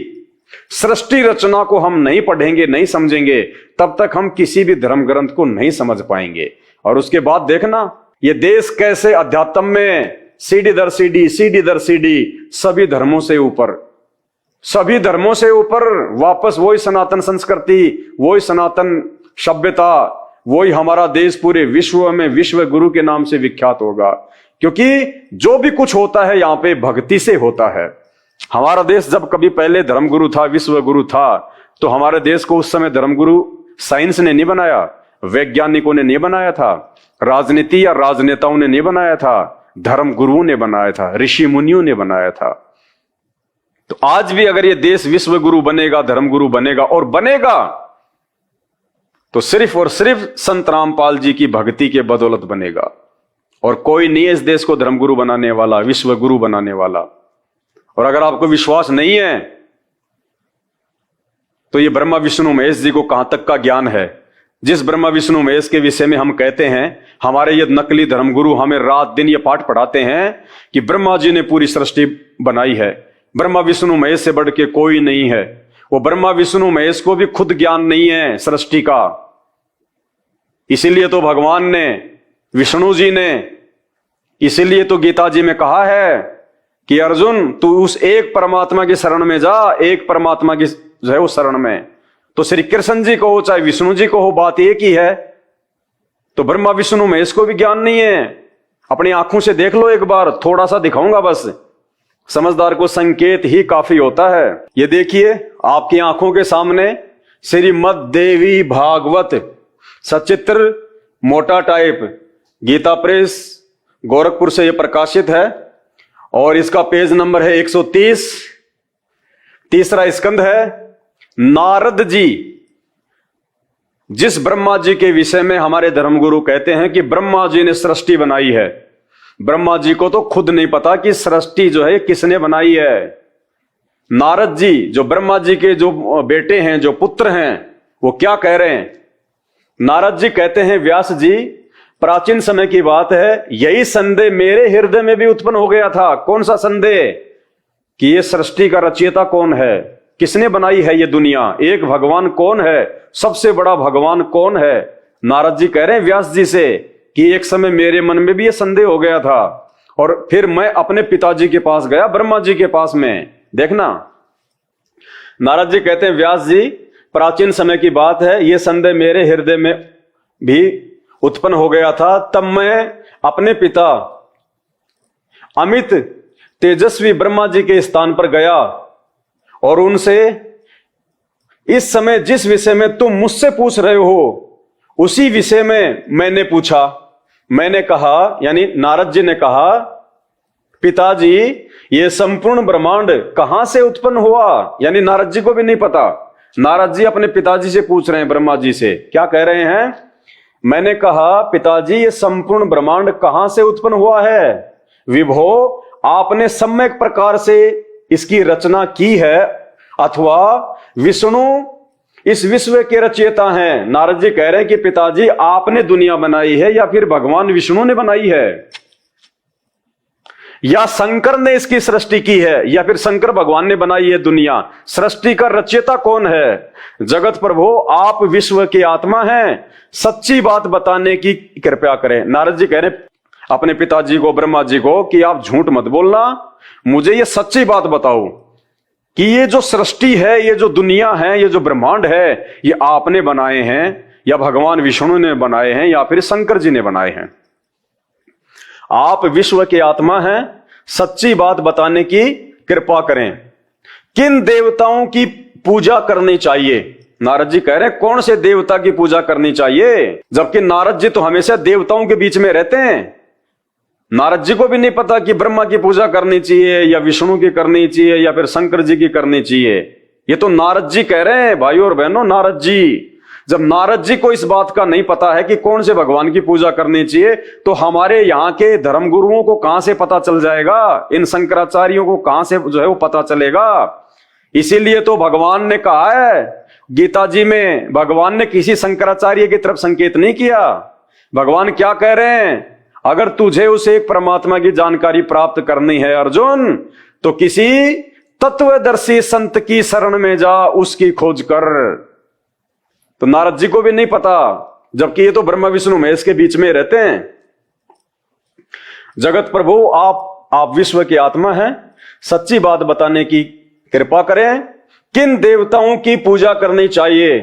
सृष्टि रचना को हम नहीं पढ़ेंगे, नहीं समझेंगे, तब तक हम किसी भी धर्म ग्रंथ को नहीं समझ पाएंगे। और उसके बाद देखना ये देश कैसे अध्यात्म में सीढ़ी दर सीढ़ी, सीढ़ी दर सीढ़ी, सभी धर्मों से ऊपर, सभी धर्मों से ऊपर वापस वही सनातन संस्कृति, वही सनातन सभ्यता, वही हमारा देश पूरे विश्व में विश्व गुरु के नाम से विख्यात होगा। क्योंकि जो भी कुछ होता है यहाँ पे भक्ति से होता है। हमारा देश जब कभी पहले धर्मगुरु था, विश्व गुरु था, तो हमारे देश को उस समय धर्मगुरु साइंस ने नहीं बनाया, वैज्ञानिकों ने नहीं बनाया था, राजनीति या राजनेताओं ने नहीं बनाया था, धर्म गुरुओं ने बनाया था, ऋषि मुनियों ने बनाया था। तो आज भी अगर ये देश विश्व गुरु बनेगा, धर्म गुरु बनेगा और बनेगा तो सिर्फ और सिर्फ संत रामपाल जी की भक्ति के बदौलत बनेगा। और कोई नहीं है इस देश को धर्मगुरु बनाने वाला, विश्व गुरु बनाने वाला। और अगर आपको विश्वास नहीं है तो ये ब्रह्मा विष्णु महेश जी को कहां तक का ज्ञान है। जिस ब्रह्मा विष्णु महेश के विषय में हम कहते हैं, हमारे ये नकली धर्मगुरु हमें रात दिन ये पाठ पढ़ाते हैं कि ब्रह्मा जी ने पूरी सृष्टि बनाई है, ब्रह्मा विष्णु महेश से बढ़ के कोई नहीं है। वो ब्रह्मा विष्णु महेश को भी खुद ज्ञान नहीं है सृष्टि का। इसीलिए तो भगवान ने, विष्णु जी ने, इसीलिए तो गीता जी में कहा है कि अर्जुन तू उस एक परमात्मा की शरण में जा, एक परमात्मा की जो है उस शरण में। तो श्री कृष्ण जी को हो चाहे विष्णु जी को हो, बात एक ही है। तो ब्रह्मा विष्णु महेश को भी ज्ञान नहीं है। अपनी आंखों से देख लो एक बार, थोड़ा सा दिखाऊंगा बस, समझदार को संकेत ही काफी होता है। ये देखिए आपकी आंखों के सामने श्रीमद् देवी भागवत सचित्र मोटा टाइप गीता प्रेस गोरखपुर से यह प्रकाशित है और इसका पेज नंबर है 130। तीसरा स्कंद है। नारद जी, जिस ब्रह्मा जी के विषय में हमारे धर्मगुरु कहते हैं कि ब्रह्मा जी ने सृष्टि बनाई है, ब्रह्मा जी को तो खुद नहीं पता कि सृष्टि जो है किसने बनाई है। नारद जी जो ब्रह्मा जी के जो बेटे हैं, जो पुत्र हैं, वो क्या कह रहे हैं? नारद जी कहते हैं, व्यास जी प्राचीन समय की बात है, यही संदेह मेरे हृदय में भी उत्पन्न हो गया था। कौन सा संदेह? कि ये सृष्टि का रचयिता कौन है, किसने बनाई है ये दुनिया, एक भगवान कौन है, सबसे बड़ा भगवान कौन है। नारद जी कह रहे हैं व्यास जी से कि एक समय मेरे मन में भी ये संदेह हो गया था और फिर मैं अपने पिताजी के पास गया, ब्रह्मा जी के पास में। देखना, नारद जी कहते हैं व्यास जी प्राचीन समय की बात है, ये संदेह मेरे हृदय में भी उत्पन्न हो गया था। तब मैं अपने पिता अमित तेजस्वी ब्रह्मा जी के स्थान पर गया और उनसे इस समय जिस विषय में तुम मुझसे पूछ रहे हो उसी विषय में मैंने पूछा। मैंने कहा, यानी नारद जी ने कहा, पिताजी ये संपूर्ण ब्रह्मांड कहां से उत्पन्न हुआ? यानी नारद जी को भी नहीं पता। नारद जी अपने पिताजी से पूछ रहे हैं, ब्रह्मा जी से क्या कह रहे हैं? मैंने कहा पिताजी ये संपूर्ण ब्रह्मांड कहां से उत्पन्न हुआ है? विभो आपने सम्यक प्रकार से इसकी रचना की है अथवा विष्णु इस विश्व के रचयिता हैं। नारद जी कह रहे हैं कि पिताजी आपने दुनिया बनाई है या फिर भगवान विष्णु ने बनाई है, या शंकर ने इसकी सृष्टि की है, या फिर शंकर भगवान ने बनाई है दुनिया। सृष्टि का रचयिता कौन है? जगत प्रभु आप विश्व की आत्मा हैं, सच्ची बात बताने की कृपया करें। नारद जी कह रहे अपने पिताजी को, ब्रह्मा जी को, कि आप झूठ मत बोलना, मुझे ये सच्ची बात बताओ कि ये जो सृष्टि है, ये जो दुनिया है, ये जो ब्रह्मांड है, ये आपने बनाए हैं या भगवान विष्णु ने बनाए हैं या फिर शंकर जी ने बनाए हैं? आप विश्व के आत्मा हैं, सच्ची बात बताने की कृपा करें। किन देवताओं की पूजा करनी चाहिए? नारद जी कह रहे हैं कौन से देवता की पूजा करनी चाहिए? जबकि नारद जी तो हमेशा देवताओं के बीच में रहते हैं। नारद जी को भी नहीं पता कि ब्रह्मा की पूजा करनी चाहिए या विष्णु की करनी चाहिए या फिर शंकर जी की करनी चाहिए। ये तो नारद जी कह रहे हैं भाइयों और बहनों, नारद जी। जब नारद जी को इस बात का नहीं पता है कि कौन से भगवान की पूजा करनी चाहिए, तो हमारे यहाँ के धर्मगुरुओं को कहां से पता चल जाएगा? इन शंकराचार्यों को कहां से जो है वो पता चलेगा? इसीलिए तो भगवान ने कहा है गीता जी में, भगवान ने किसी शंकराचार्य की तरफ संकेत नहीं किया। भगवान क्या कह रहे हैं? अगर तुझे उस एक परमात्मा की जानकारी प्राप्त करनी है अर्जुन, तो किसी तत्वदर्शी संत की शरण में जा, उसकी खोज कर। तो नारद जी को भी नहीं पता, जबकि ये तो ब्रह्मा विष्णु महेश के बीच में रहते हैं। जगत प्रभु आप विश्व की आत्मा हैं, सच्ची बात बताने की कृपा करें। किन देवताओं की पूजा करनी चाहिए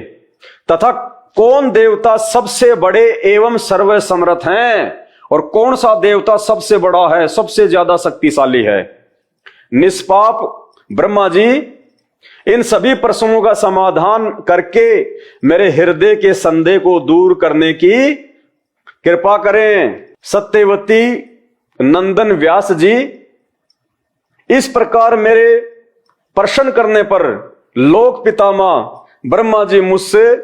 तथा कौन देवता सबसे बड़े एवं सर्वसमर्थ हैं और कौन सा देवता सबसे बड़ा है, सबसे ज्यादा शक्तिशाली है? निष्पाप ब्रह्मा जी इन सभी प्रश्नों का समाधान करके मेरे हृदय के संदेह को दूर करने की कृपा करें। सत्यवती नंदन व्यास जी, इस प्रकार मेरे प्रश्न करने पर लोक पितामह ब्रह्मा जी मुझसे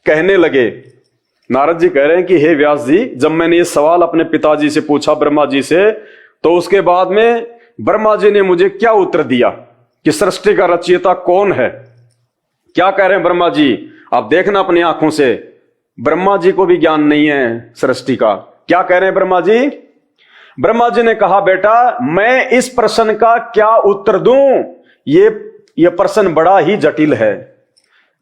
कहने लगे, नारद जी कह रहे हैं कि हे व्यास जी, जब मैंने ये सवाल अपने पिताजी से पूछा, ब्रह्मा जी से, तो उसके बाद में ब्रह्मा जी ने मुझे क्या उत्तर दिया कि सृष्टि का रचयिता कौन है। क्या कह रहे हैं ब्रह्मा जी, आप देखना अपनी आंखों से, ब्रह्मा जी को भी ज्ञान नहीं है सृष्टि का। क्या कह रहे हैं ब्रह्मा जी? ब्रह्मा जी ने कहा, बेटा मैं इस प्रश्न का क्या उत्तर दूं, ये प्रश्न बड़ा ही जटिल है।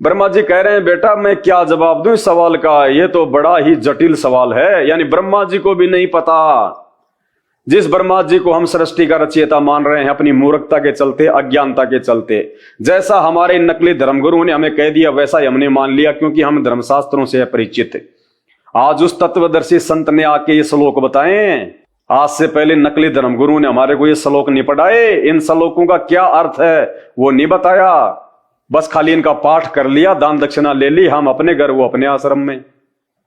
ब्रह्मा जी कह रहे हैं, बेटा मैं क्या जवाब दूं इस सवाल का, ये तो बड़ा ही जटिल सवाल है। यानी ब्रह्मा जी को भी नहीं पता। जिस ब्रह्मा जी को हम सृष्टि का रचयिता मान रहे हैं अपनी मूर्खता के चलते, अज्ञानता के चलते, जैसा हमारे नकली धर्मगुरुओं ने हमें कह दिया वैसा ही हमने मान लिया, क्योंकि हम धर्मशास्त्रों से अपरिचित। आज उस तत्वदर्शी संत ने आके ये श्लोक बताए। आज से पहले नकली धर्मगुरु ने हमारे को ये श्लोक नहीं पढ़ाए। इन श्लोकों का क्या अर्थ है वो नहीं बताया, बस खाली इनका पाठ कर लिया, दान दक्षिणा ले ली, हम अपने घर वो अपने आश्रम में।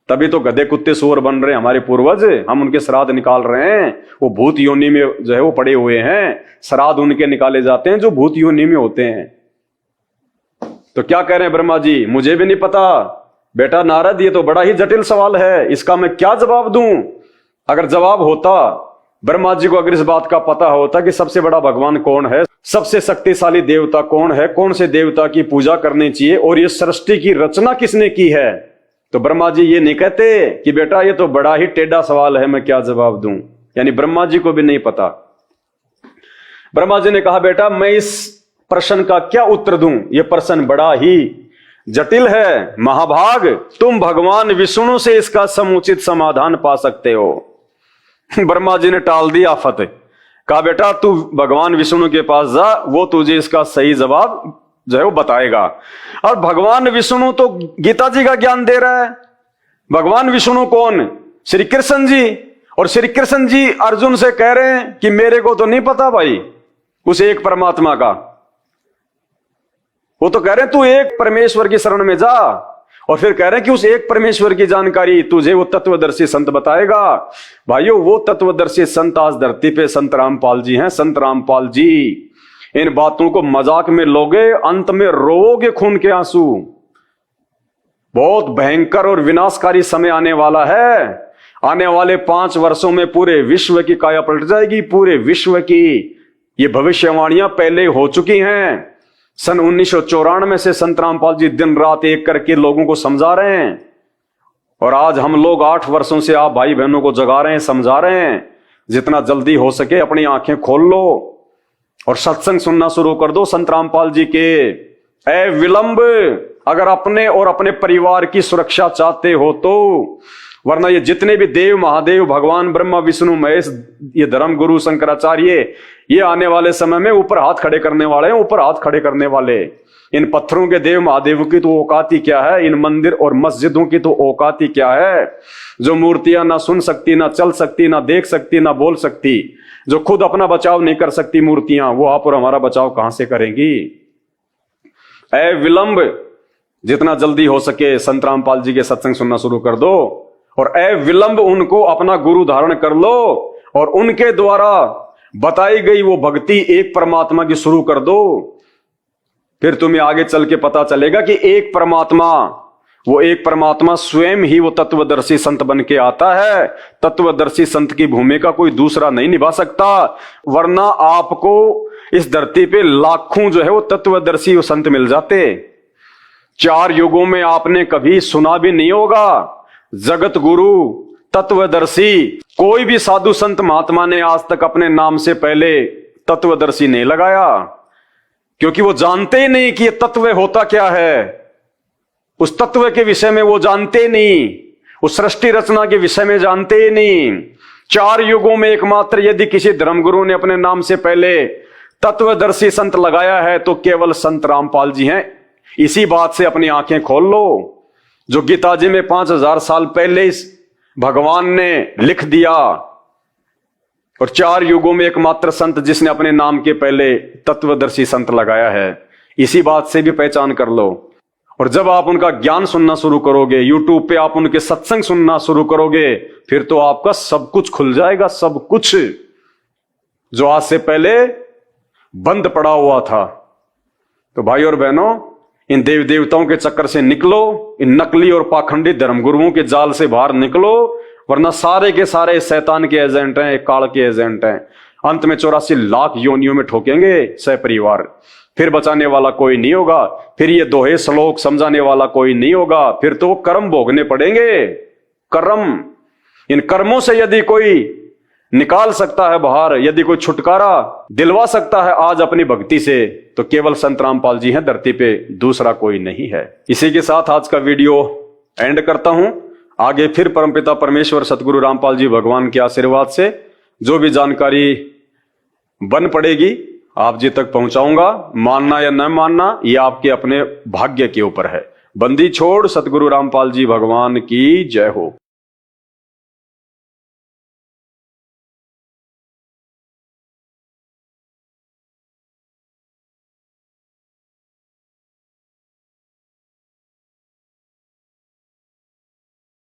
तभी तो गधे कुत्ते सूअर बन रहे हैं हमारे पूर्वज, हम उनके श्राद्ध निकाल रहे हैं। वो भूत योनि में जो है वो पड़े हुए हैं, श्राद्ध उनके निकाले जाते हैं जो भूत योनि में होते हैं। तो क्या कह रहे हैं ब्रह्मा जी, मुझे भी नहीं पता। बेटा नारद, ये तो बड़ा ही जटिल सवाल है, इसका मैं क्या जवाब दूं। अगर जवाब होता, ब्रह्मा जी को अगर इस बात का पता होता कि सबसे बड़ा भगवान कौन है, सबसे शक्तिशाली देवता कौन है, कौन से देवता की पूजा करनी चाहिए और ये सृष्टि की रचना किसने की है, तो ब्रह्मा जी ये नहीं कहते कि बेटा ये तो बड़ा ही टेढ़ा सवाल है, मैं क्या जवाब दूं। यानी ब्रह्मा जी को भी नहीं पता। ब्रह्मा जी ने कहा, बेटा मैं इस प्रश्न का क्या उत्तर दूं, यह प्रश्न बड़ा ही जटिल है। महाभाग, तुम भगवान विष्णु से इसका समुचित समाधान पा सकते हो। ब्रह्मा जी ने टाल दी आफत, कहा बेटा तू भगवान विष्णु के पास जा, वो तुझे इसका सही जवाब जो है वो बताएगा। और भगवान विष्णु तो गीता जी का ज्ञान दे रहा है। भगवान विष्णु कौन? श्री कृष्ण जी। और श्री कृष्ण जी अर्जुन से कह रहे हैं कि मेरे को तो नहीं पता भाई उस एक परमात्मा का। वो तो कह रहे हैं तू एक परमेश्वर की शरण में जा, और फिर कह रहे हैं कि उस एक परमेश्वर की जानकारी तुझे वो तत्वदर्शी संत बताएगा। भाइयों, वो तत्वदर्शी संत आज धरती पे संत रामपाल जी हैं। संत रामपाल जी, इन बातों को मजाक में लोगे, अंत में रोओगे खून के आंसू। बहुत भयंकर और विनाशकारी समय आने वाला है। आने वाले 5 वर्षों में पूरे विश्व की काया पलट जाएगी, पूरे विश्व की। ये भविष्यवाणियां पहले हो चुकी हैं। सन 1994 से संत रामपाल जी दिन रात एक करके लोगों को समझा रहे हैं, और आज हम लोग 8 वर्षों से आप भाई बहनों को जगा रहे हैं, समझा रहे हैं। जितना जल्दी हो सके अपनी आंखें खोल लो और सत्संग सुनना शुरू कर दो संत रामपाल जी के। ए विलंब, अगर अपने और अपने परिवार की सुरक्षा चाहते हो तो, वरना ये जितने भी देव महादेव, भगवान ब्रह्मा विष्णु महेश, ये धर्म गुरु शंकराचार्य, ये आने वाले समय में ऊपर हाथ खड़े करने वाले हैं, ऊपर हाथ खड़े करने वाले। इन पत्थरों के देव महादेव की तो औकात ही क्या है, इन मंदिर और मस्जिदों की तो औकात ही क्या है। जो मूर्तियां ना सुन सकती, ना चल सकती, ना देख सकती, ना बोल सकती, जो खुद अपना बचाव नहीं कर सकती मूर्तियां, वो आप और हमारा बचाव कहां से करेंगी। ए विलंब, जितना जल्दी हो सके संत रामपाल जी के सत्संग सुनना शुरू कर दो, और ए विलंब उनको अपना गुरु धारण कर लो, और उनके द्वारा बताई गई वो भक्ति एक परमात्मा की शुरू कर दो। फिर तुम्हें आगे चल के पता चलेगा कि एक परमात्मा, वो एक परमात्मा स्वयं ही वो तत्वदर्शी संत बन के आता है। तत्वदर्शी संत की भूमिका कोई दूसरा नहीं निभा सकता, वरना आपको इस धरती पे लाखों जो है वो तत्वदर्शी वो संत मिल जाते। 4 युगों में आपने कभी सुना भी नहीं होगा जगत गुरु, तत्वदर्शी, कोई भी साधु संत महात्मा ने आज तक अपने नाम से पहले तत्वदर्शी नहीं लगाया, क्योंकि वो जानते ही नहीं कि ये तत्व होता क्या है। उस तत्व के विषय में वो जानते नहीं, उस सृष्टि रचना के विषय में जानते ही नहीं। 4 युगों में एकमात्र यदि किसी धर्मगुरु ने अपने नाम से पहले तत्वदर्शी संत लगाया है तो केवल संत रामपाल जी हैं। इसी बात से अपनी आंखें खोल लो। जो गीता जी में 5000 साल पहले इस भगवान ने लिख दिया, और 4 युगों में एकमात्र संत जिसने अपने नाम के पहले तत्वदर्शी संत लगाया है, इसी बात से भी पहचान कर लो। और जब आप उनका ज्ञान सुनना शुरू करोगे, यूट्यूब पे आप उनके सत्संग सुनना शुरू करोगे, फिर तो आपका सब कुछ खुल जाएगा। सब कुछ जो आज से पहले बंद पड़ा हुआ था। तो भाई और बहनों, इन देव देवताओं के चक्कर से निकलो, इन नकली और पाखंडी धर्मगुरुओं के जाल से बाहर निकलो, वरना सारे के सारे शैतान के एजेंट हैं, काल के एजेंट हैं। अंत में 84 लाख योनियों में ठोकेंगे सपरिवार, फिर बचाने वाला कोई नहीं होगा, फिर ये दोहे श्लोक समझाने वाला कोई नहीं होगा, फिर तो कर्म भोगने पड़ेंगे। कर्म, इन कर्मों से यदि कोई निकाल सकता है बाहर, यदि कोई छुटकारा दिलवा सकता है आज अपनी भक्ति से, तो केवल संत रामपाल जी हैं धरती पे, दूसरा कोई नहीं है। इसी के साथ आज का वीडियो एंड करता हूं। आगे फिर परमपिता परमेश्वर सतगुरु रामपाल जी भगवान के आशीर्वाद से जो भी जानकारी बन पड़ेगी आप जी तक पहुंचाऊंगा। मानना या न मानना ये आपके अपने भाग्य के ऊपर है। बंदी छोड़ सतगुरु रामपाल जी भगवान की जय हो।